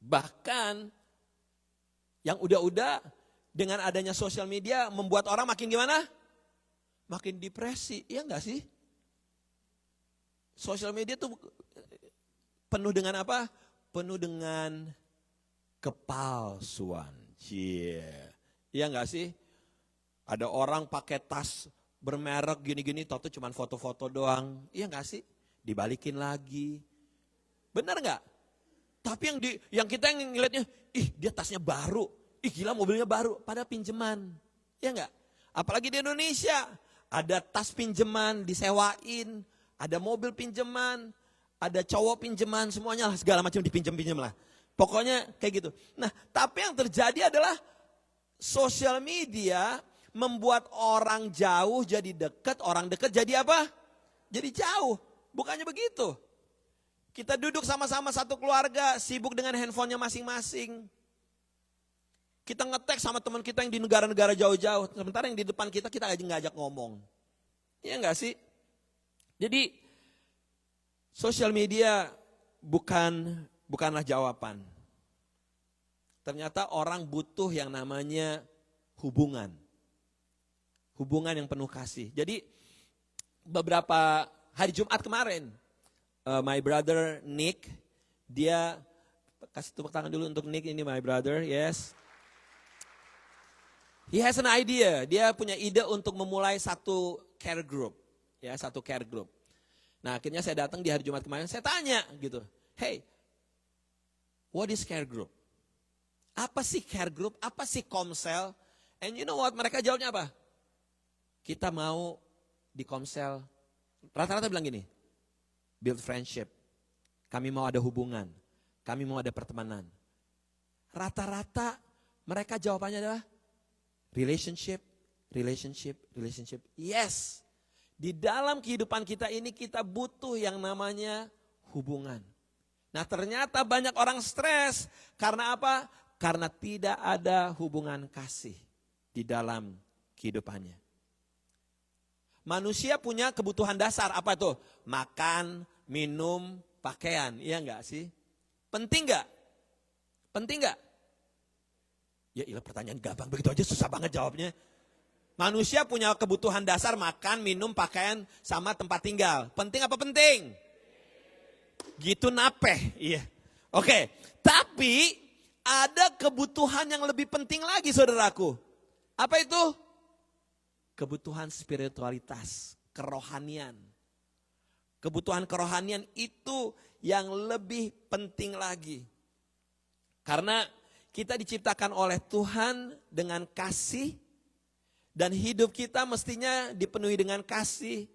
Bahkan yang udah-udah dengan adanya sosial media membuat orang makin gimana? Makin depresi, iya enggak sih? Sosial media tuh penuh dengan apa? Penuh dengan kepalsuan. Iya enggak sih? Ada orang pakai tas bermerek gini-gini, tahu cuma foto-foto doang. Iya enggak sih? Dibalikin lagi. Benar enggak? Tapi yang kita yang ngeliatnya, ih dia tasnya baru, ih gila mobilnya baru, pada pinjeman. Iya enggak? Apalagi di Indonesia, ada tas pinjeman disewain, ada mobil pinjeman, ada cowok pinjeman, semuanya lah segala macam dipinjem-pinjem lah. Pokoknya kayak gitu. Nah, tapi yang terjadi adalah sosial media membuat orang jauh jadi dekat, orang dekat jadi apa? jadi jauh. Bukannya begitu. Kita duduk sama-sama satu keluarga, sibuk dengan handphonenya masing-masing. Kita nge-tag sama teman kita yang di negara-negara jauh-jauh. Sementara yang di depan kita aja ngajak ngomong. Iya enggak sih? Jadi sosial media bukanlah jawaban. Ternyata orang butuh yang namanya hubungan. Hubungan yang penuh kasih. Jadi beberapa hari Jumat kemarin, my brother Nick, dia kasih tepuk tangan dulu untuk Nick, ini my brother, yes. He has an idea, dia punya ide untuk memulai satu care group. Ya, satu care group. Nah akhirnya saya datang di hari Jumat kemarin, saya tanya gitu, hey, what is care group? Apa sih care group? Apa sih komsel? And you know what? Mereka jawabnya apa? Kita mau di komsel. Rata-rata bilang gini, build friendship. Kami mau ada hubungan. Kami mau ada pertemanan. Rata-rata mereka jawabannya adalah relationship, relationship, relationship. Yes. Di dalam kehidupan kita ini kita butuh yang namanya hubungan. Nah ternyata banyak orang stres. Karena apa? Karena tidak ada hubungan kasih di dalam kehidupannya. Manusia punya kebutuhan dasar, apa itu? Makan, minum, pakaian, iya enggak sih? Penting enggak? Penting enggak? Ya ilah pertanyaan gampang, begitu aja susah banget jawabnya. Manusia punya kebutuhan dasar, makan, minum, pakaian, sama tempat tinggal. Penting apa penting? Gitu napeh, iya. Oke, tapi ada kebutuhan yang lebih penting lagi saudaraku. Apa itu? Kebutuhan spiritualitas, kerohanian. Kebutuhan kerohanian itu yang lebih penting lagi. Karena kita diciptakan oleh Tuhan dengan kasih. Dan hidup kita mestinya dipenuhi dengan kasih.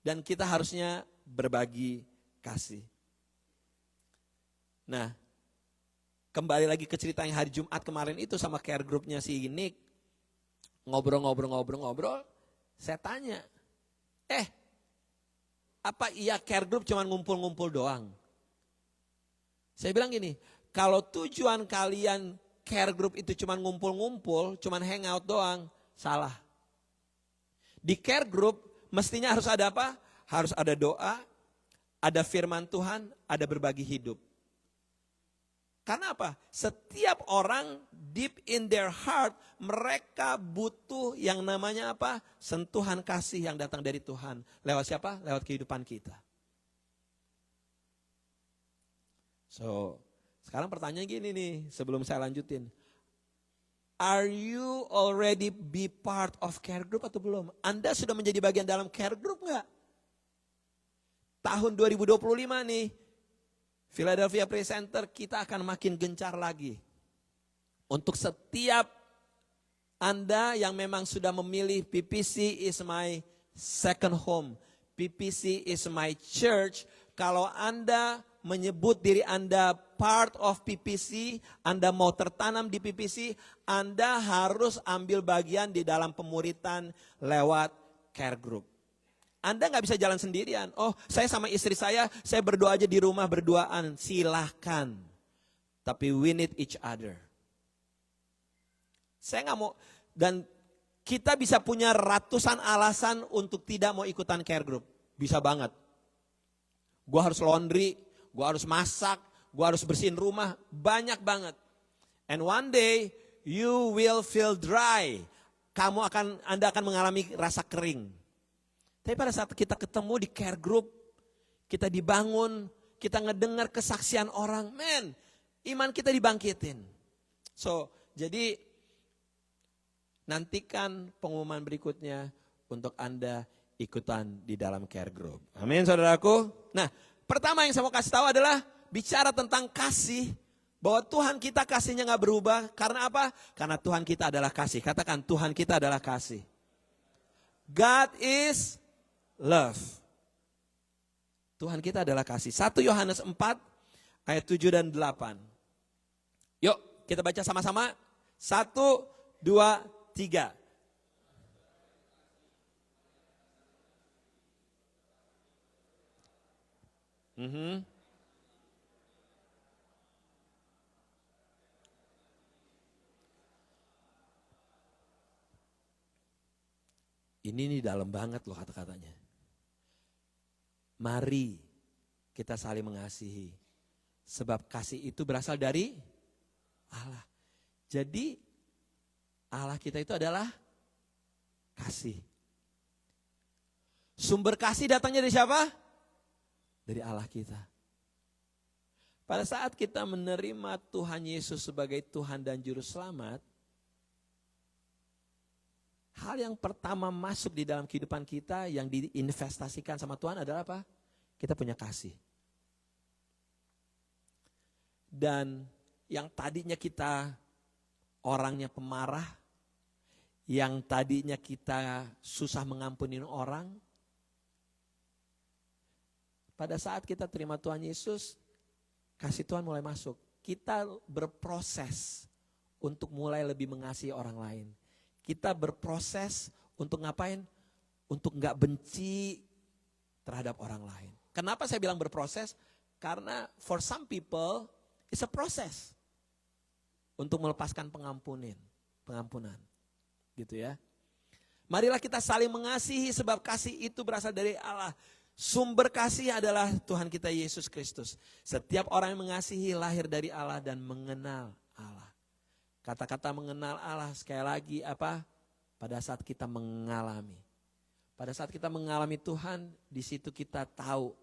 Dan kita harusnya berbagi kasih. Nah, kembali lagi ke cerita yang hari Jumat kemarin itu sama care groupnya si Nick. Ngobrol. Saya tanya, apa iya care group cuma ngumpul-ngumpul doang? Saya bilang gini, kalau tujuan kalian care group itu cuma ngumpul-ngumpul, cuma hangout doang, salah. Di care group mestinya harus ada apa? Harus ada doa, ada firman Tuhan, ada berbagi hidup. Karena apa? Setiap orang deep in their heart, mereka butuh yang namanya apa? Sentuhan kasih yang datang dari Tuhan. Lewat siapa? Lewat kehidupan kita. So, sekarang pertanyaan gini nih, sebelum saya lanjutin. Are you already be part of care group atau belum? Anda sudah menjadi bagian dalam care group enggak? Tahun 2025 nih, Philadelphia Praise Center kita akan makin gencar lagi. Untuk setiap Anda yang memang sudah memilih PPC is my second home. PPC is my church. Kalau Anda menyebut diri Anda part of PPC, Anda mau tertanam di PPC, Anda harus ambil bagian di dalam pemuritan lewat care group. Anda nggak bisa jalan sendirian. Oh, saya sama istri saya berdoa aja di rumah berduaan. Silahkan. Tapi we need each other. Saya nggak mau, dan kita bisa punya ratusan alasan untuk tidak mau ikutan care group. Bisa banget. Gue harus laundry, gue harus masak, gue harus bersihin rumah. Banyak banget. And one day you will feel dry. Anda akan mengalami rasa kering. Tapi pada saat kita ketemu di care group, kita dibangun, kita ngedengar kesaksian orang, iman kita dibangkitin. So, jadi nantikan pengumuman berikutnya untuk Anda ikutan di dalam care group. Amin saudaraku. Nah, pertama yang saya mau kasih tahu adalah bicara tentang kasih, bahwa Tuhan kita kasihnya gak berubah. Karena apa? Karena Tuhan kita adalah kasih. Katakan Tuhan kita adalah kasih. God is love. Tuhan kita adalah kasih. 1 Yohanes 4 ayat 7 dan 8. Yuk kita baca sama-sama. 1, 2, 3. Mhm. Ini nih dalam banget loh kata-katanya. Mari kita saling mengasihi. Sebab kasih itu berasal dari Allah. Jadi Allah kita itu adalah kasih. Sumber kasih datangnya dari siapa? Dari Allah kita. Pada saat kita menerima Tuhan Yesus sebagai Tuhan dan Juru Selamat, hal yang pertama masuk di dalam kehidupan kita yang diinvestasikan sama Tuhan adalah apa? Kita punya kasih. Dan yang tadinya kita orangnya pemarah, yang tadinya kita susah mengampuni orang, pada saat kita terima Tuhan Yesus, kasih Tuhan mulai masuk. Kita berproses untuk mulai lebih mengasihi orang lain. Kita berproses untuk ngapain? Untuk gak benci terhadap orang lain. Kenapa saya bilang berproses? Karena for some people, it's a process. Untuk melepaskan pengampunan. Gitu ya. Marilah kita saling mengasihi sebab kasih itu berasal dari Allah. Sumber kasih adalah Tuhan kita Yesus Kristus. Setiap orang yang mengasihi lahir dari Allah dan mengenal Allah. Kata-kata mengenal Allah sekali lagi apa? Pada saat kita mengalami. Pada saat kita mengalami Tuhan, di situ kita tahu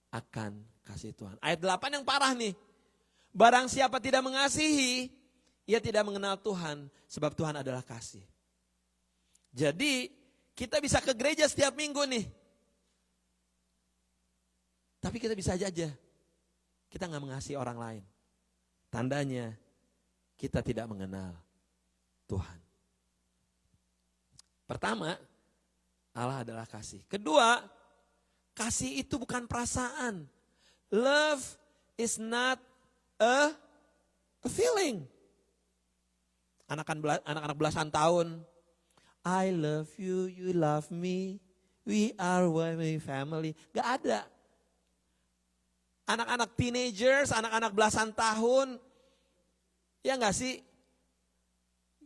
akan kasih Tuhan. Ayat 8 yang parah nih. Barang siapa tidak mengasihi, ia tidak mengenal Tuhan, sebab Tuhan adalah kasih. Jadi kita bisa ke gereja setiap minggu nih. Tapi kita bisa aja. Kita gak mengasihi orang lain. Tandanya kita tidak mengenal Tuhan. Pertama, Allah adalah kasih. Kedua, kasih itu bukan perasaan. Love is not a feeling. Anak-anak belasan tahun, I love you, you love me, we are one family. Gak ada. Anak-anak teenagers, anak-anak belasan tahun, ya gak sih?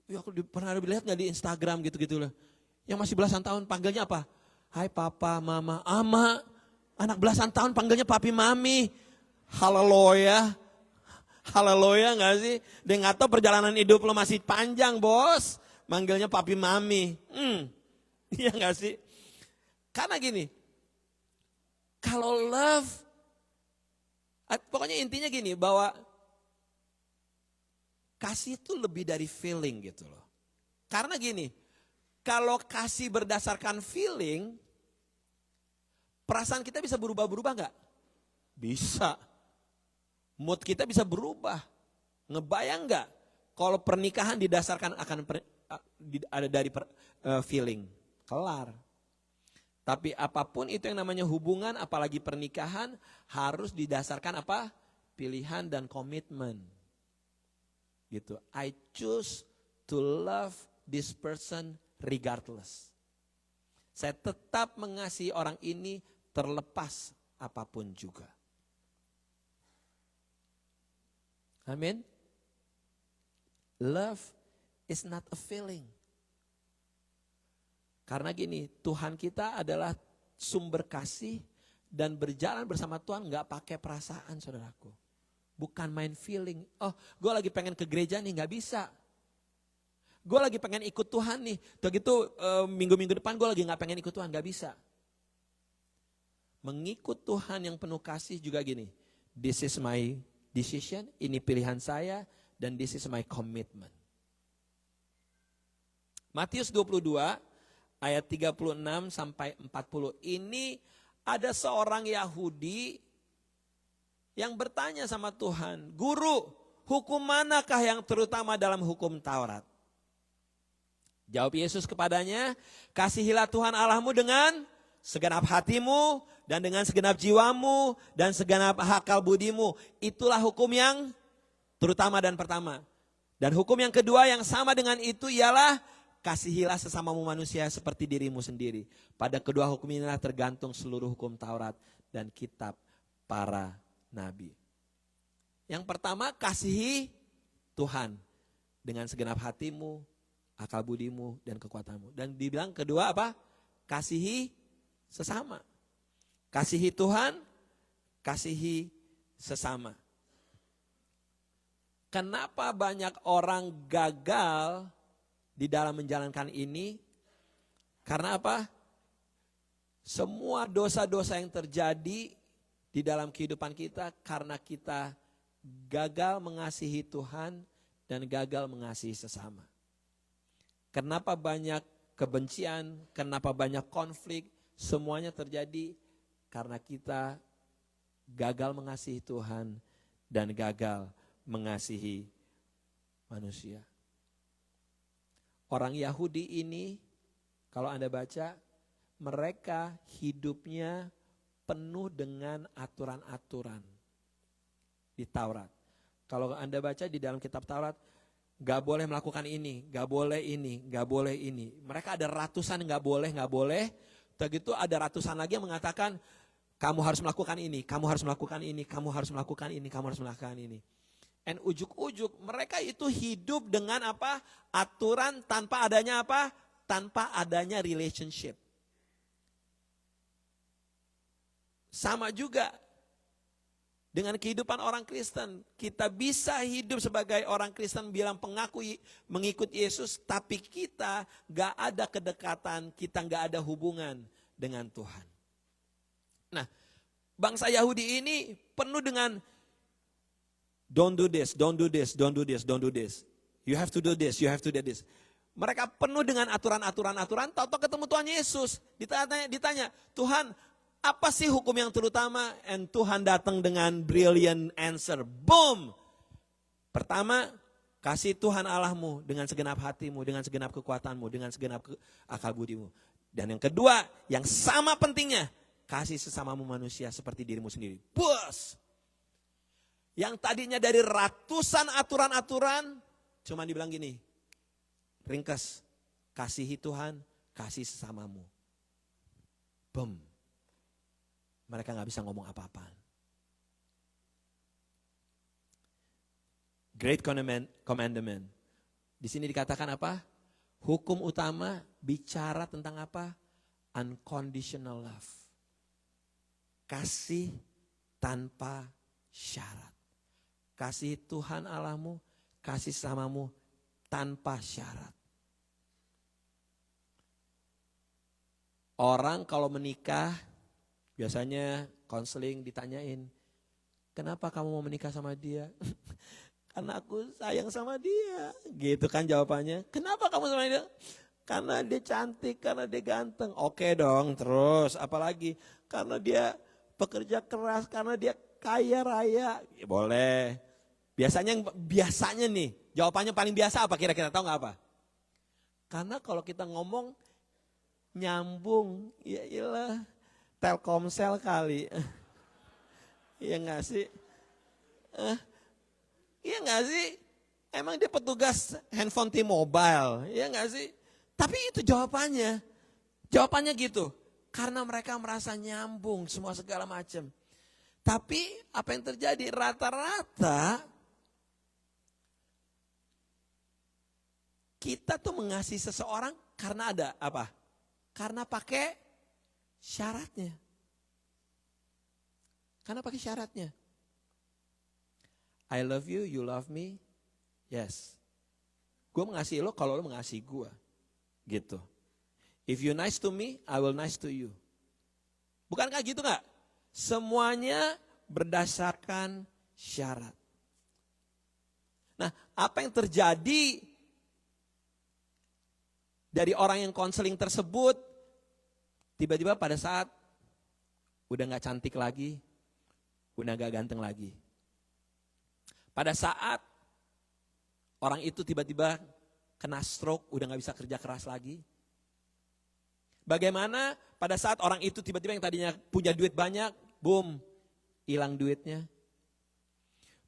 Ya, aku pernah lihat gak di Instagram gitu-gitu lah. Yang masih belasan tahun panggilnya apa? Hai papa, mama, ama. Anak belasan tahun panggilnya papi, mami. Haleluya. Haleluya gak sih? Dia gak tahu perjalanan hidup lo masih panjang bos. Manggilnya papi, mami. Iya gak sih? Karena gini. Kalau love. Pokoknya intinya gini, bahwa kasih itu lebih dari feeling gitu loh. Karena gini, kalau kasih berdasarkan feeling, perasaan kita bisa berubah-berubah gak? Bisa. Mood kita bisa berubah. Ngebayang gak? Kalau pernikahan didasarkan ada dari feeling, kelar. Tapi apapun itu yang namanya hubungan, apalagi pernikahan, harus didasarkan apa? Pilihan dan komitmen. Gitu. I choose to love this person regardless. Saya tetap mengasihi orang ini terlepas apapun juga. Amin. Love is not a feeling. Karena gini, Tuhan kita adalah sumber kasih dan berjalan bersama Tuhan gak pakai perasaan saudaraku. Bukan main feeling, oh gue lagi pengen ke gereja nih, gak bisa. Gue lagi pengen ikut Tuhan nih, begitu minggu-minggu depan gue lagi gak pengen ikut Tuhan, gak bisa. Mengikut Tuhan yang penuh kasih juga gini, this is my decision, ini pilihan saya, dan this is my commitment. Matius 22 ayat 36 sampai 40. Ini ada seorang Yahudi yang bertanya sama Tuhan, Guru, hukum manakah yang terutama dalam hukum Taurat? Jawab Yesus kepadanya, kasihilah Tuhan Allahmu dengan segenap hatimu dan dengan segenap jiwamu dan segenap akal budimu. Itulah hukum yang terutama dan pertama. Dan hukum yang kedua yang sama dengan itu ialah kasihilah sesamamu manusia seperti dirimu sendiri. Pada kedua hukum inilah tergantung seluruh hukum Taurat dan kitab para nabi. Yang pertama, kasihi Tuhan dengan segenap hatimu, akal budimu, dan kekuatanmu. Dan dibilang kedua apa? Kasihi sesama. Kasihi Tuhan, kasihi sesama. Kenapa banyak orang gagal di dalam menjalankan ini? Karena apa? Semua dosa-dosa yang terjadi di dalam kehidupan kita karena kita gagal mengasihi Tuhan dan gagal mengasihi sesama. Kenapa banyak kebencian, kenapa banyak konflik, semuanya terjadi karena kita gagal mengasihi Tuhan dan gagal mengasihi manusia. Orang Yahudi ini, kalau Anda baca, mereka hidupnya penuh dengan aturan-aturan di Taurat. Kalau Anda baca di dalam kitab Taurat, gak boleh melakukan ini, gak boleh ini, gak boleh ini. Mereka ada ratusan gak boleh. Begitu ada ratusan lagi yang mengatakan, kamu harus melakukan ini, kamu harus melakukan ini, kamu harus melakukan ini, kamu harus melakukan ini. Dan ujuk-ujuk mereka itu hidup dengan apa? Aturan tanpa adanya apa? Tanpa adanya relationship. Sama juga dengan kehidupan orang Kristen. Kita bisa hidup sebagai orang Kristen bilang pengaku mengikut Yesus, tapi kita gak ada kedekatan, kita gak ada hubungan dengan Tuhan. Nah, bangsa Yahudi ini penuh dengan don't do this, don't do this, don't do this, don't do this. You have to do this, you have to do this. Mereka penuh dengan aturan-aturan, tahu-tahu ketemu Tuhan Yesus. Ditanya, Tuhan, apa sih hukum yang terutama? And Tuhan datang dengan brilliant answer. Boom! Pertama, kasih Tuhan Allahmu dengan segenap hatimu, dengan segenap kekuatanmu, dengan segenap akal budimu. Dan yang kedua, yang sama pentingnya, kasih sesamamu manusia seperti dirimu sendiri. Bos! Yang tadinya dari ratusan aturan-aturan, cuma dibilang gini, ringkas, kasihi Tuhan, kasih sesamamu. Boom! Mereka gak bisa ngomong apa-apa. Great commandment. Di sini dikatakan apa? Hukum utama bicara tentang apa? Unconditional love. Kasih tanpa syarat. Kasih Tuhan Allahmu, kasih samamu tanpa syarat. Orang kalau menikah, biasanya konseling ditanyain, kenapa kamu mau menikah sama dia? Karena aku sayang sama dia. Gitu kan jawabannya. Kenapa kamu sama dia? Karena dia cantik, karena dia ganteng. Oke dong, terus apalagi? Karena dia pekerja keras, karena dia kaya raya. Ya, boleh. Biasanya nih, jawabannya paling biasa apa kira-kira? Tahu gak apa? Karena kalau kita ngomong nyambung, ya iyalah. Telkomsel kali. Iya gak sih? Iya gak sih? Emang dia petugas handphone T-Mobile. Iya gak sih? Tapi itu jawabannya. Jawabannya gitu. Karena mereka merasa nyambung semua segala macam. Tapi apa yang terjadi? Rata-rata kita tuh mengasihi seseorang karena ada apa? Karena pakai syaratnya. Karena pakai syaratnya. I love you, you love me. Yes. Gue mengasihi lo kalau lo mengasihi gue. Gitu. If you nice to me, I will nice to you. Bukankah gitu gak? Semuanya berdasarkan syarat. Nah, apa yang terjadi dari orang yang konseling tersebut, tiba-tiba pada saat udah gak cantik lagi, udah gak ganteng lagi. Pada saat orang itu tiba-tiba kena stroke, udah gak bisa kerja keras lagi. Bagaimana pada saat orang itu tiba-tiba yang tadinya punya duit banyak, boom, hilang duitnya.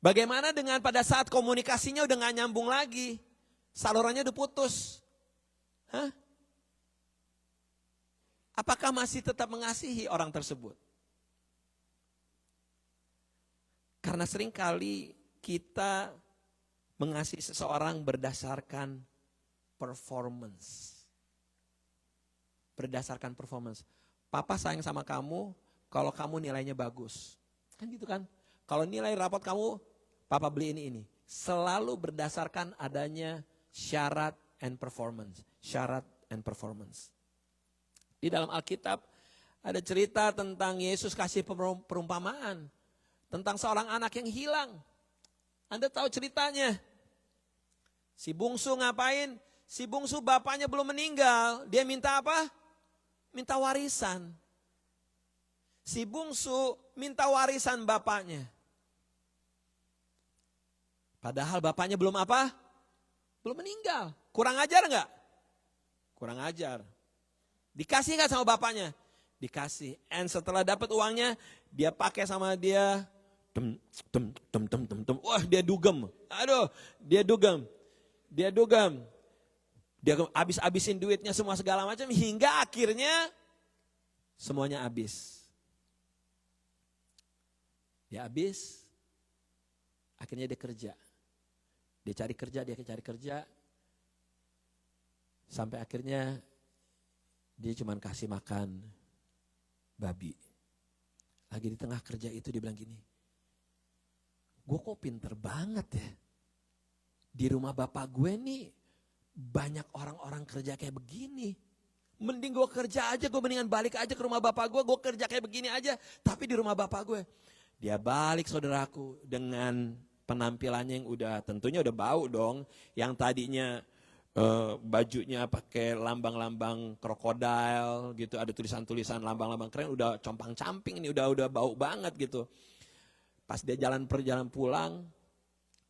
Bagaimana dengan pada saat komunikasinya udah gak nyambung lagi, salurannya udah putus. Hah? Apakah masih tetap mengasihi orang tersebut? Karena seringkali kita mengasihi seseorang berdasarkan performance. Berdasarkan performance. Papa sayang sama kamu kalau kamu nilainya bagus. Kan gitu kan? Kalau nilai rapot kamu, papa beli ini. Selalu berdasarkan adanya syarat and performance. Syarat and performance. Di dalam Alkitab ada cerita tentang Yesus kasih perumpamaan. Tentang seorang anak yang hilang. Anda tahu ceritanya. Si bungsu ngapain? Si bungsu bapaknya belum meninggal. Dia minta apa? Minta warisan. Si bungsu minta warisan bapaknya. Padahal bapaknya belum apa? Belum meninggal. Kurang ajar enggak? Kurang ajar. Dikasih enggak sama bapaknya? Dikasih. And setelah dapat uangnya, dia pakai sama dia. Wah, dia dugem. Aduh, dia dugem. Dia habis-habisin duitnya semua segala macam hingga akhirnya semuanya habis. Dia habis. Akhirnya dia kerja. Dia cari kerja. Sampai akhirnya dia cuma kasih makan babi. Lagi di tengah kerja itu dia bilang gini, gue kok pinter banget ya. Di rumah bapak gue nih banyak orang-orang kerja kayak begini. Mending gue kerja aja, gue mendingan balik aja ke rumah bapak gue kerja kayak begini aja. Tapi di rumah bapak gue. Dia balik saudaraku dengan penampilannya yang tentunya udah bau dong. Yang tadinya bajunya pakai lambang-lambang krokodil gitu. Ada tulisan-tulisan lambang-lambang keren, udah compang-camping ini, udah bau banget gitu. Pas dia jalan pulang,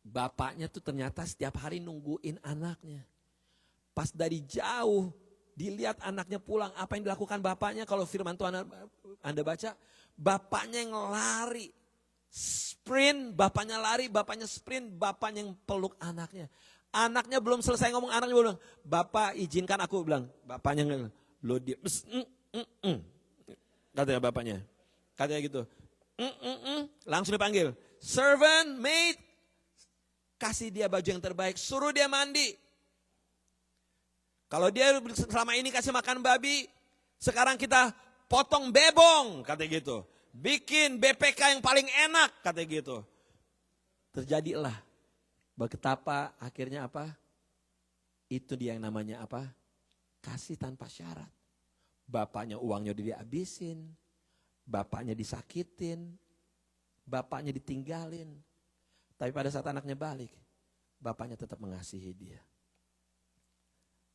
bapaknya tuh ternyata setiap hari nungguin anaknya. Pas dari jauh dilihat anaknya pulang, apa yang dilakukan bapaknya? Kalau firman Tuhan Anda baca, bapaknya yang lari, sprint, bapaknya lari, bapaknya sprint, bapaknya yang peluk anaknya. Anaknya belum selesai ngomong, anaknya bilang, bapak izinkan aku, bilang, bapaknya lo dia, katanya bapaknya, katanya gitu. Langsung dipanggil, servant, maid, kasih dia baju yang terbaik, suruh dia mandi. Kalau dia selama ini kasih makan babi, sekarang kita potong bebong, katanya gitu. Bikin BPK yang paling enak, katanya gitu. Terjadilah, betapa akhirnya apa? Itu dia yang namanya apa? Kasih tanpa syarat. Bapaknya uangnya udah dihabisin. Bapaknya disakitin, bapaknya ditinggalin. Tapi pada saat anaknya balik, bapaknya tetap mengasihi dia.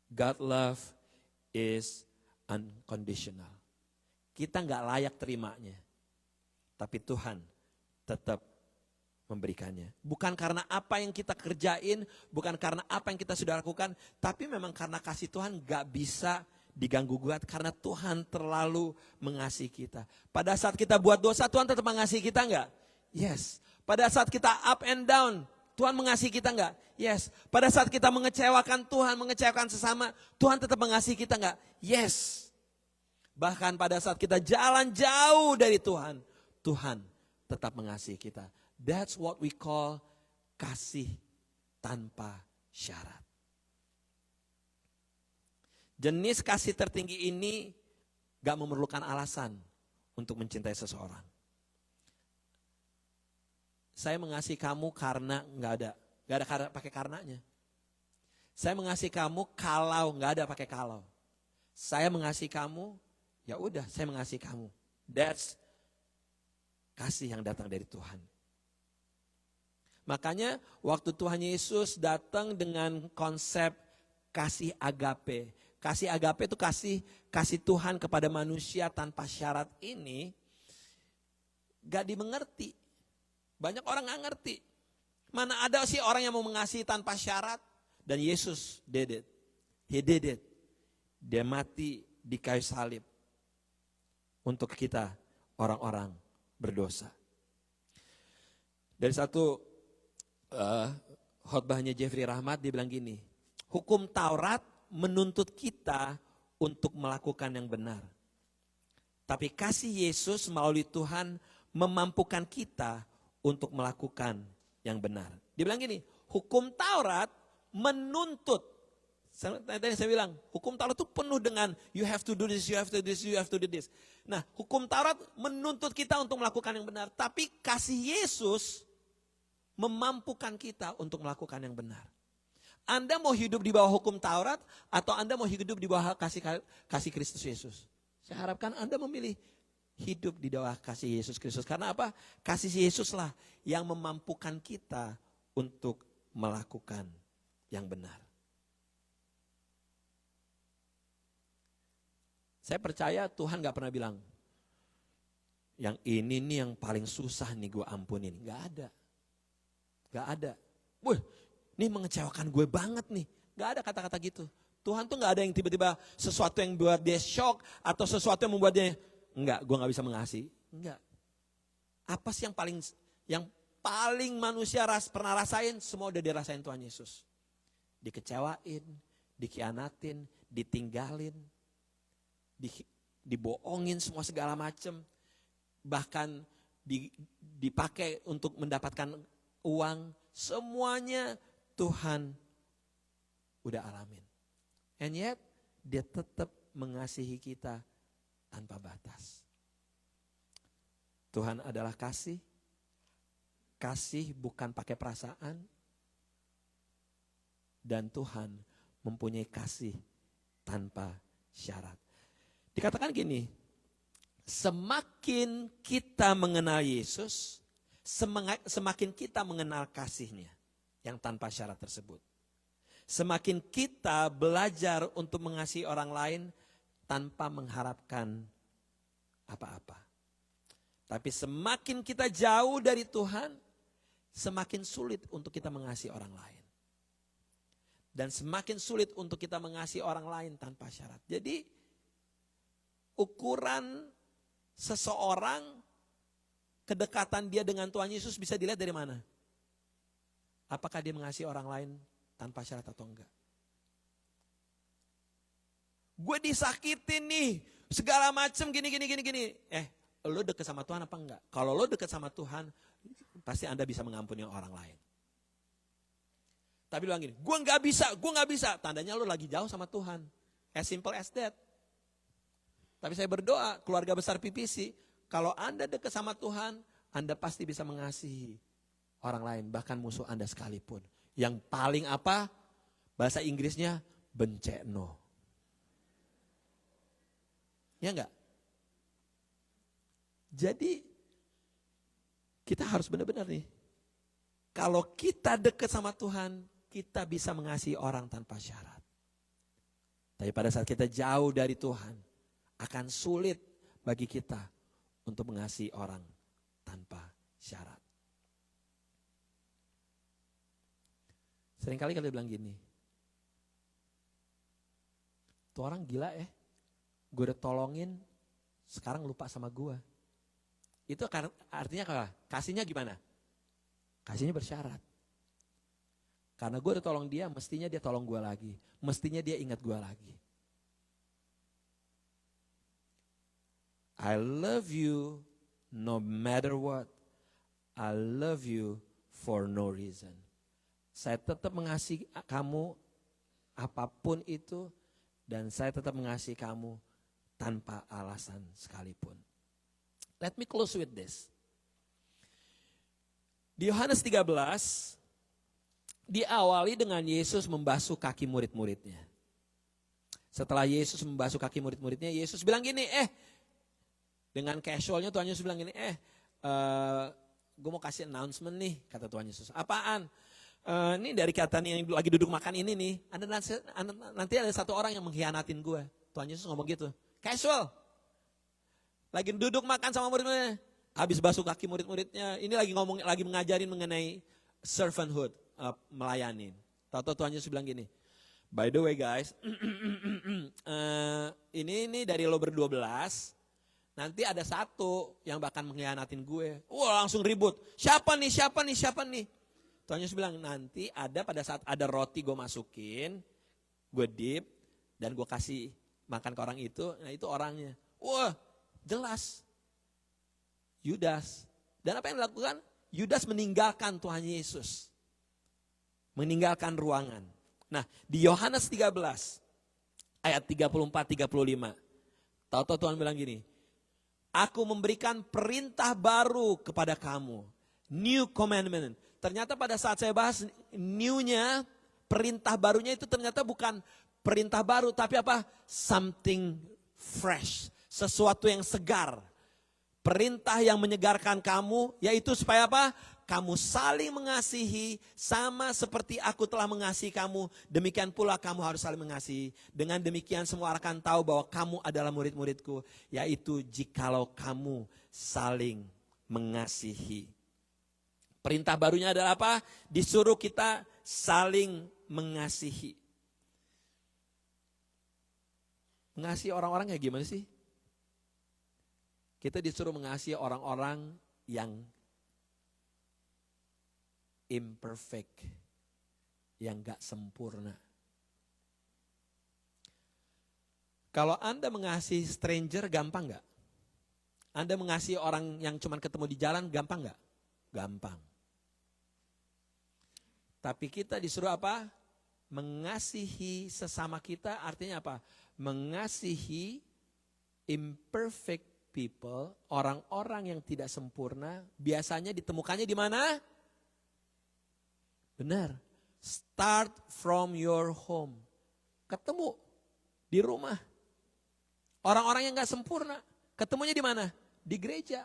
God love is unconditional. Kita nggak layak terimanya, tapi Tuhan tetap memberikannya. Bukan karena apa yang kita kerjain, bukan karena apa yang kita sudah lakukan, tapi memang karena kasih Tuhan nggak bisa diganggu gugat karena Tuhan terlalu mengasihi kita. Pada saat kita buat dosa, Tuhan tetap mengasihi kita enggak? Yes. Pada saat kita up and down, Tuhan mengasihi kita enggak? Yes. Pada saat kita mengecewakan Tuhan, mengecewakan sesama, Tuhan tetap mengasihi kita enggak? Yes. Bahkan pada saat kita jalan jauh dari Tuhan, Tuhan tetap mengasihi kita. That's what we call kasih tanpa syarat. Jenis kasih tertinggi ini gak memerlukan alasan untuk mencintai seseorang. Saya mengasihi kamu karena gak ada pakai karenanya. Saya mengasihi kamu kalau gak ada pakai kalau. Saya mengasihi kamu, ya udah saya mengasihi kamu. That's kasih yang datang dari Tuhan. Makanya waktu Tuhan Yesus datang dengan konsep kasih agape. Kasih agape itu kasih Tuhan kepada manusia tanpa syarat ini gak dimengerti. Banyak orang gak ngerti. Mana ada sih orang yang mau mengasihi tanpa syarat? Dan Yesus did it. He did it. Dia mati di kayu salib untuk kita orang-orang berdosa. Dari satu khotbahnya Jeffrey Rahmat dia bilang gini, hukum Taurat menuntut kita untuk melakukan yang benar. Tapi kasih Yesus melalui Tuhan memampukan kita untuk melakukan yang benar. Dia bilang gini, hukum Taurat menuntut. Tadi saya bilang, hukum Taurat itu penuh dengan you have to do this, you have to do this, you have to do this. Nah, hukum Taurat menuntut kita untuk melakukan yang benar. Tapi kasih Yesus memampukan kita untuk melakukan yang benar. Anda mau hidup di bawah hukum Taurat atau Anda mau hidup di bawah kasih Kristus Yesus? Saya harapkan Anda memilih hidup di bawah kasih Yesus Kristus. Karena apa? Kasih Yesuslah yang memampukan kita untuk melakukan yang benar. Saya percaya Tuhan gak pernah bilang, yang ini nih yang paling susah nih gue ampunin. Gak ada. Gak ada. Wih, ini mengecewakan gue banget nih. Gak ada kata-kata gitu. Tuhan tuh gak ada yang tiba-tiba sesuatu yang buat dia shock atau sesuatu yang membuat dia, enggak, gue gak bisa mengasihi. Enggak. Apa sih yang paling manusia pernah rasain? Semua udah dirasain Tuhan Yesus. Dikecewain, dikhianatin, ditinggalin, dibohongin semua segala macam, bahkan dipakai untuk mendapatkan uang, semuanya Tuhan udah alamin. And yet dia tetap mengasihi kita tanpa batas. Tuhan adalah kasih. Kasih bukan pakai perasaan. Dan Tuhan mempunyai kasih tanpa syarat. Dikatakan gini, semakin kita mengenal Yesus, semakin kita mengenal kasih-Nya yang tanpa syarat tersebut. Semakin kita belajar untuk mengasihi orang lain tanpa mengharapkan apa-apa. Tapi semakin kita jauh dari Tuhan, semakin sulit untuk kita mengasihi orang lain. Dan semakin sulit untuk kita mengasihi orang lain tanpa syarat. Jadi ukuran seseorang, kedekatan dia dengan Tuhan Yesus bisa dilihat dari mana? Apakah dia mengasihi orang lain tanpa syarat atau enggak? Gue disakitin nih, segala macem gini. Lo deket sama Tuhan apa enggak? Kalau lo deket sama Tuhan, pasti Anda bisa mengampuni orang lain. Tapi bilang gini, gue gak bisa. Tandanya lo lagi jauh sama Tuhan. As simple as that. Tapi saya berdoa, keluarga besar PPC, kalau Anda dekat sama Tuhan, Anda pasti bisa mengasihi orang lain, bahkan musuh Anda sekalipun. Yang paling apa? Bahasa Inggrisnya benceno. Ya enggak? Jadi kita harus benar-benar nih. Kalau kita dekat sama Tuhan, kita bisa mengasihi orang tanpa syarat. Tapi pada saat kita jauh dari Tuhan, akan sulit bagi kita untuk mengasihi orang tanpa syarat. Seringkali kita bilang gini, tuh orang gila gue udah tolongin, sekarang lupa sama gue. Itu artinya apa? Kasihnya gimana? Kasihnya bersyarat. Karena gue udah tolong dia, mestinya dia tolong gue lagi. Mestinya dia ingat gue lagi. I love you no matter what. I love you for no reason. Saya tetap mengasihi kamu apapun itu. Dan saya tetap mengasihi kamu tanpa alasan sekalipun. Let me close with this. Di Yohanes 13, diawali dengan Yesus membasuh kaki murid-muridnya. Setelah Yesus membasuh kaki murid-muridnya, Yesus bilang gini, dengan casualnya Tuhan Yesus bilang gini, gue mau kasih announcement nih, kata Tuhan Yesus. Apaan? Ini dari kata nih yang lagi duduk makan ini nih, nanti ada satu orang yang mengkhianatin gue. Tuhan Yesus ngomong gitu, casual. Lagi duduk makan sama murid-muridnya, habis basuh kaki murid-muridnya, ini lagi mengajarin mengenai servanthood, melayani. Tahu-tahu Tuhan Yesus bilang gini, by the way guys, ini dari lo ber-12, nanti ada satu yang bakal mengkhianatin gue. Wah langsung ribut. Siapa nih? Tuhan Yesus bilang nanti ada pada saat ada roti gue masukin, gue dip, dan gue kasih makan ke orang itu. Nah itu orangnya. Wah jelas. Yudas. Dan apa yang dilakukan? Yudas meninggalkan Tuhan Yesus. Meninggalkan ruangan. Nah, di Yohanes 13 ayat 34-35. Tahu-tahu Tuhan bilang gini, aku memberikan perintah baru kepada kamu. New commandment. Ternyata pada saat saya bahas new-nya, perintah barunya itu ternyata bukan perintah baru, tapi apa? Something fresh. Sesuatu yang segar. Perintah yang menyegarkan kamu, yaitu supaya apa? Kamu saling mengasihi sama seperti aku telah mengasihi kamu. Demikian pula kamu harus saling mengasihi. Dengan demikian semua orang akan tahu bahwa kamu adalah murid-muridku. Yaitu jikalau kamu saling mengasihi. Perintah barunya adalah apa? Disuruh kita saling mengasihi. Mengasihi orang-orang kayak gimana sih? Kita disuruh mengasihi orang-orang yang imperfect, yang gak sempurna. Kalau Anda mengasihi stranger gampang gak? Anda mengasihi orang yang cuma ketemu di jalan gampang gak? Gampang. Tapi kita disuruh apa? Mengasihi sesama kita artinya apa? Mengasihi imperfect people, orang-orang yang tidak sempurna, biasanya ditemukannya di mana? Benar. Start from your home. Ketemu di rumah. Orang-orang yang gak sempurna, ketemunya di mana? Di gereja.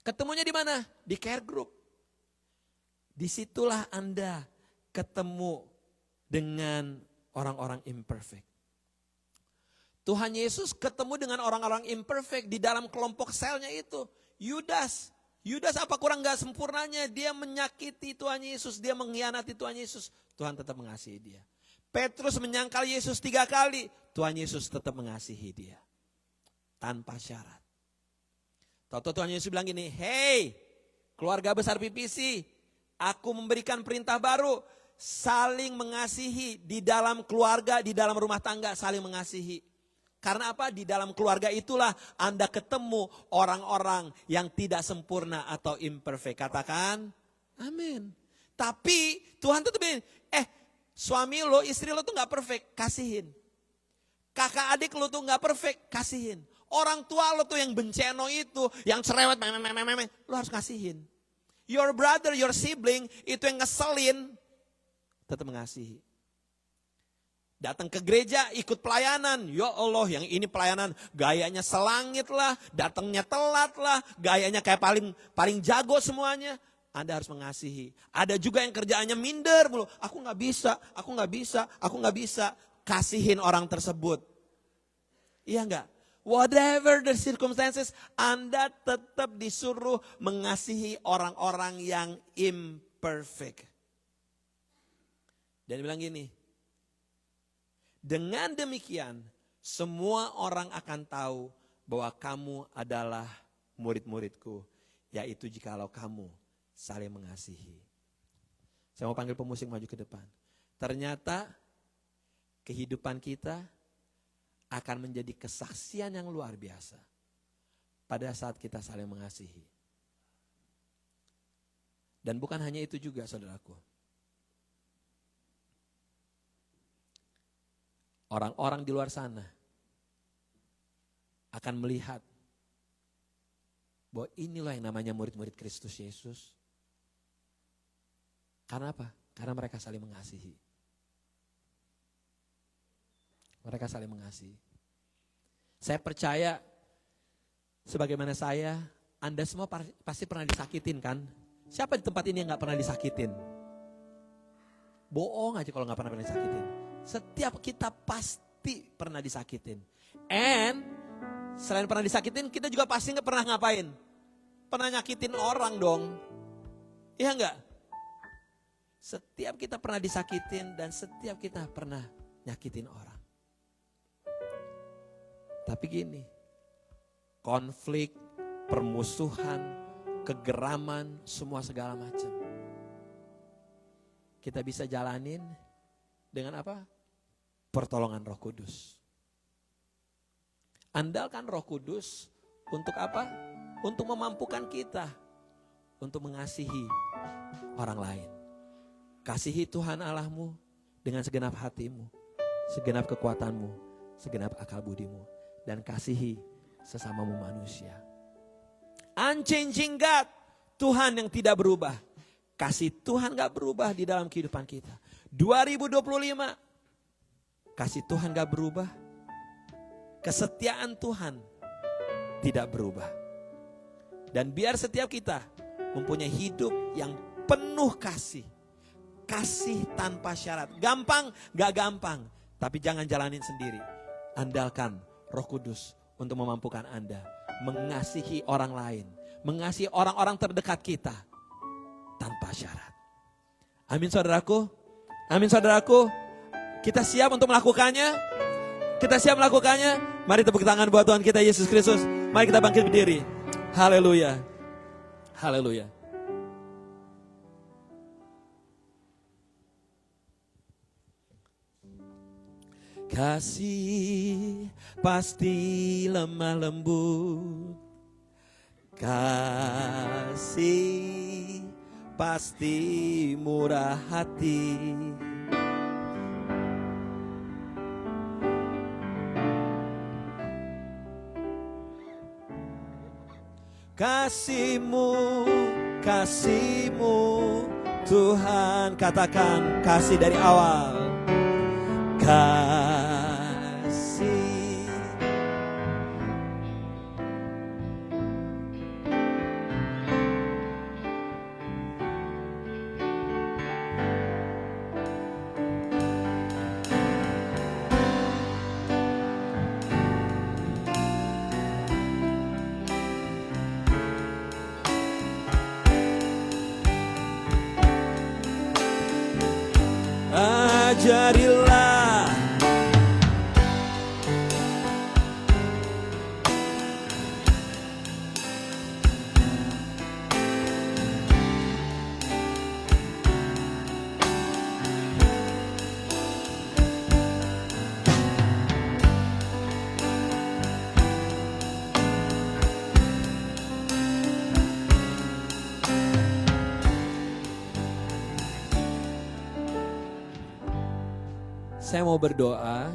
Ketemunya di mana? Di care group. Disitulah Anda ketemu dengan orang-orang imperfect. Tuhan Yesus ketemu dengan orang-orang imperfect di dalam kelompok selnya itu. Yudas apa kurang gak sempurnanya? Dia menyakiti Tuhan Yesus, dia mengkhianati Tuhan Yesus. Tuhan tetap mengasihi dia. Petrus menyangkal Yesus 3 kali. Tuhan Yesus tetap mengasihi dia. Tanpa syarat. Tahu-tahu Tuhan Yesus bilang gini, hey keluarga besar PPC, aku memberikan perintah baru. Saling mengasihi di dalam keluarga, di dalam rumah tangga, saling mengasihi. Karena apa? Di dalam keluarga itulah Anda ketemu orang-orang yang tidak sempurna atau imperfect. Katakan, amin. Tapi Tuhan tetap bilang, suami lo, istri lo tuh gak perfect, kasihin. Kakak adik lo tuh gak perfect, kasihin. Orang tua lo tuh yang benceno itu, yang cerewet, lo harus kasihin. Your brother, your sibling, itu yang ngeselin, tetap mengasihi. Datang ke gereja ikut pelayanan. Ya Allah, yang ini pelayanan gayanya selangit lah, datangnya telat lah, gayanya kayak paling jago semuanya. Anda harus mengasihi. Ada juga yang kerjaannya minder mulu. Aku nggak bisa. Kasihin orang tersebut. Iya enggak? Whatever the circumstances, Anda tetap disuruh mengasihi orang-orang yang imperfect. Dan bilang gini, dengan demikian, semua orang akan tahu bahwa kamu adalah murid-muridku. Yaitu jikalau kamu saling mengasihi. Saya mau panggil pemusik maju ke depan. Ternyata kehidupan kita akan menjadi kesaksian yang luar biasa. Pada saat kita saling mengasihi. Dan bukan hanya itu juga saudaraku. Orang-orang di luar sana akan melihat bahwa inilah yang namanya murid-murid Kristus Yesus. Karena apa? Karena mereka saling mengasihi. Mereka saling mengasihi. Saya percaya, sebagaimana saya, Anda semua pasti pernah disakitin kan? Siapa di tempat ini yang gak pernah disakitin? Bohong aja kalau gak pernah disakitin. Setiap kita pasti pernah disakitin. And selain pernah disakitin, kita juga pasti gak pernah ngapain? Pernah nyakitin orang dong. Iya enggak? Setiap kita pernah disakitin dan setiap kita pernah nyakitin orang. Tapi gini, konflik, permusuhan, kegeraman, semua segala macam. Kita bisa jalanin dengan apa? Pertolongan Roh Kudus. Andalkan Roh Kudus untuk apa? Untuk memampukan kita. untuk mengasihi orang lain. Kasihi Tuhan Allahmu dengan segenap hatimu, segenap kekuatanmu, segenap akal budimu. Dan kasihi sesamamu manusia. Unchanging God, Tuhan yang tidak berubah. Kasih Tuhan gak berubah di dalam kehidupan kita. 2025, kasih Tuhan gak berubah. Kesetiaan Tuhan tidak berubah. Dan biar setiap kita mempunyai hidup yang penuh kasih. Kasih tanpa syarat. Gampang, gak gampang. Tapi jangan jalanin sendiri. Andalkan Roh Kudus untuk memampukan Anda. Mengasihi orang lain. Mengasihi orang-orang terdekat kita. Tanpa syarat. Amin saudaraku. Amin saudaraku. Kita siap untuk melakukannya. Kita siap melakukannya. Mari tepuk tangan buat Tuhan kita Yesus Kristus. Mari kita bangkit berdiri. Haleluya. Haleluya. Kasih pasti lemah lembut. Kasih pasti murah hati. Kasih-Mu, kasih-Mu Tuhan, katakan kasih dari awal. Kasih. Ajarilah saya mau berdoa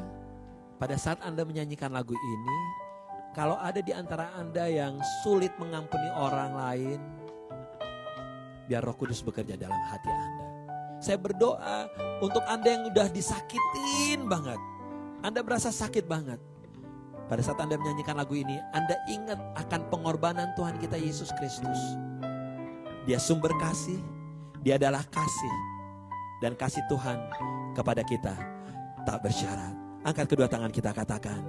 pada saat Anda menyanyikan lagu ini. Kalau ada di antara Anda yang sulit mengampuni orang lain, biar Roh Kudus bekerja dalam hati Anda. Saya berdoa untuk Anda yang udah disakitin banget. Anda berasa sakit banget. Pada saat Anda menyanyikan lagu ini, Anda ingat akan pengorbanan Tuhan kita Yesus Kristus. Dia sumber kasih, Dia adalah kasih. Dan kasih Tuhan kepada kita tak bersyarat. Angkat kedua tangan kita, katakan.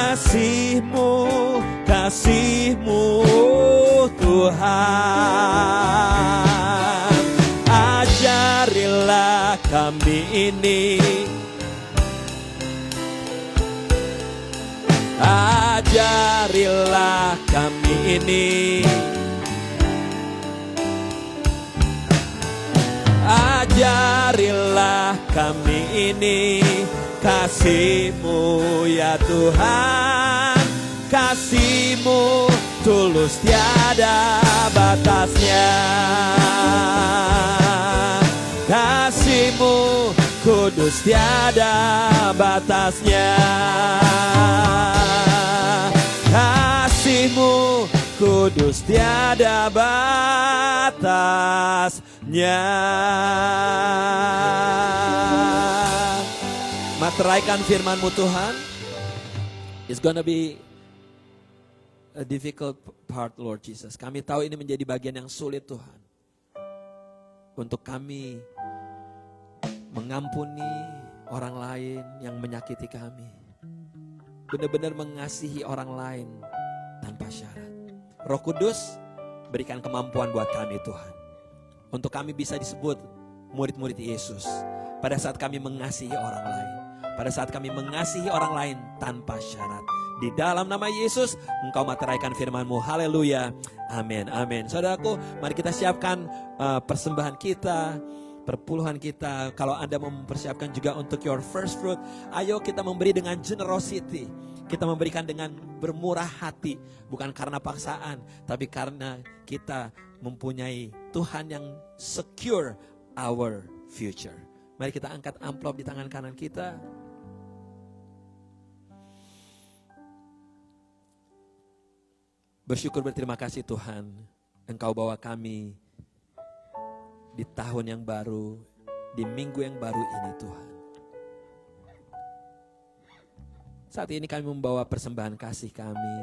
Kasih-Mu, kasih-Mu Tuhan, ajarilah kami ini, ajarilah kami ini, ajarilah kami ini. Kasih-Mu ya Tuhan, kasih-Mu tulus tiada batasnya. Kasih-Mu kudus tiada batasnya. Kasih-Mu kudus tiada batasnya. Materaikan firman-Mu Tuhan. It's gonna be a difficult part, Lord Jesus. Kami tahu ini menjadi bagian yang sulit Tuhan. Untuk kami mengampuni orang lain yang menyakiti kami. Benar-benar mengasihi orang lain tanpa syarat. Roh Kudus, berikan kemampuan buat kami Tuhan. Untuk kami bisa disebut murid-murid Yesus. pada saat kami mengasihi orang lain. Pada saat kami mengasihi orang lain tanpa syarat. Di dalam nama Yesus, Engkau materaikan firman-Mu. Haleluya. Amin, amin. Saudaraku, mari kita siapkan persembahan kita, perpuluhan kita. Kalau Anda mempersiapkan juga untuk your first fruit, ayo kita memberi dengan generosity. Kita memberikan dengan bermurah hati, bukan karena paksaan, tapi karena kita mempunyai Tuhan yang secure our future. Mari kita angkat amplop di tangan kanan kita. Bersyukur, berterima kasih Tuhan, Engkau bawa kami di tahun yang baru, di minggu yang baru ini Tuhan. Saat ini kami membawa persembahan kasih kami,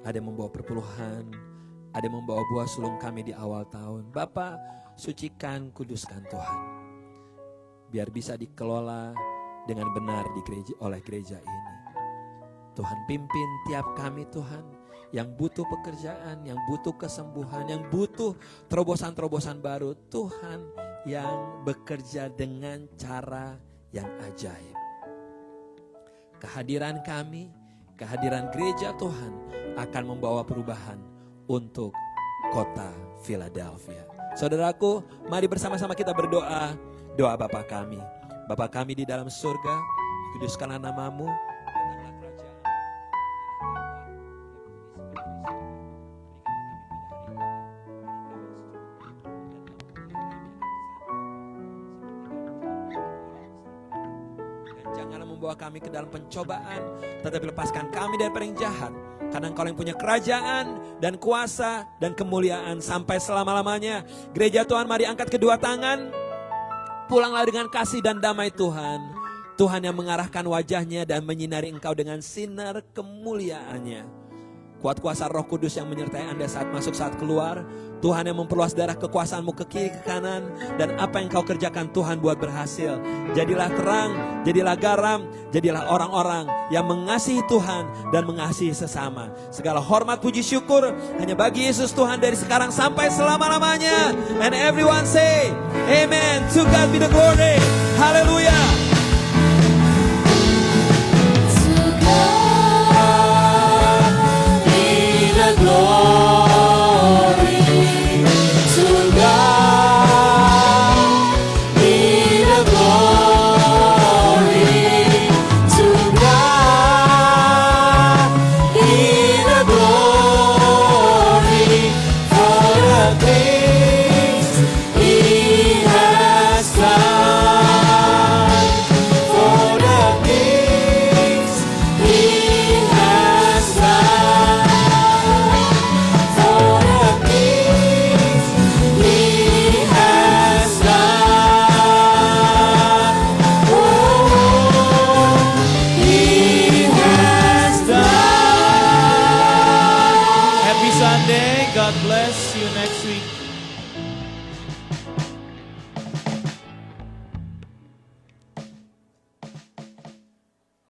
ada yang membawa perpuluhan, ada yang membawa buah sulung kami di awal tahun. Bapa, sucikan, kuduskan Tuhan, biar bisa dikelola dengan benar di gereja, oleh gereja ini. Tuhan pimpin tiap kami Tuhan, yang butuh pekerjaan, yang butuh kesembuhan, yang butuh terobosan-terobosan baru. Tuhan yang bekerja dengan cara yang ajaib. Kehadiran kami, kehadiran gereja Tuhan akan membawa perubahan untuk kota Philadelphia. Saudaraku, mari bersama-sama kita berdoa. Doa Bapa kami. Bapa kami di dalam surga, dikuduskanlah nama-Mu. Datanglah kerajaan. Janganlah membawa kami ke dalam pencobaan, tetapi lepaskan kami dari yang jahat. Karena Engkau yang punya kerajaan dan kuasa dan kemuliaan sampai selama-lamanya. Gereja Tuhan, mari angkat kedua tangan. Pulanglah dengan kasih dan damai Tuhan. Tuhan yang mengarahkan wajahnya dan menyinari engkau dengan sinar kemuliaannya. Kuat kuasa Roh Kudus yang menyertai Anda saat masuk, saat keluar. Tuhan yang memperluas darah kekuasaan-Mu ke kiri, ke kanan. Dan apa yang kau kerjakan Tuhan buat berhasil. Jadilah terang, jadilah garam, jadilah orang-orang yang mengasihi Tuhan dan mengasihi sesama. Segala hormat, puji, syukur hanya bagi Yesus Tuhan dari sekarang sampai selama-lamanya. And everyone say, Amen. To God be the glory. Hallelujah. Glory to God, be the glory to God, be the glory for the things He has done, for the things He has done. Happy Sunday. God bless you next week.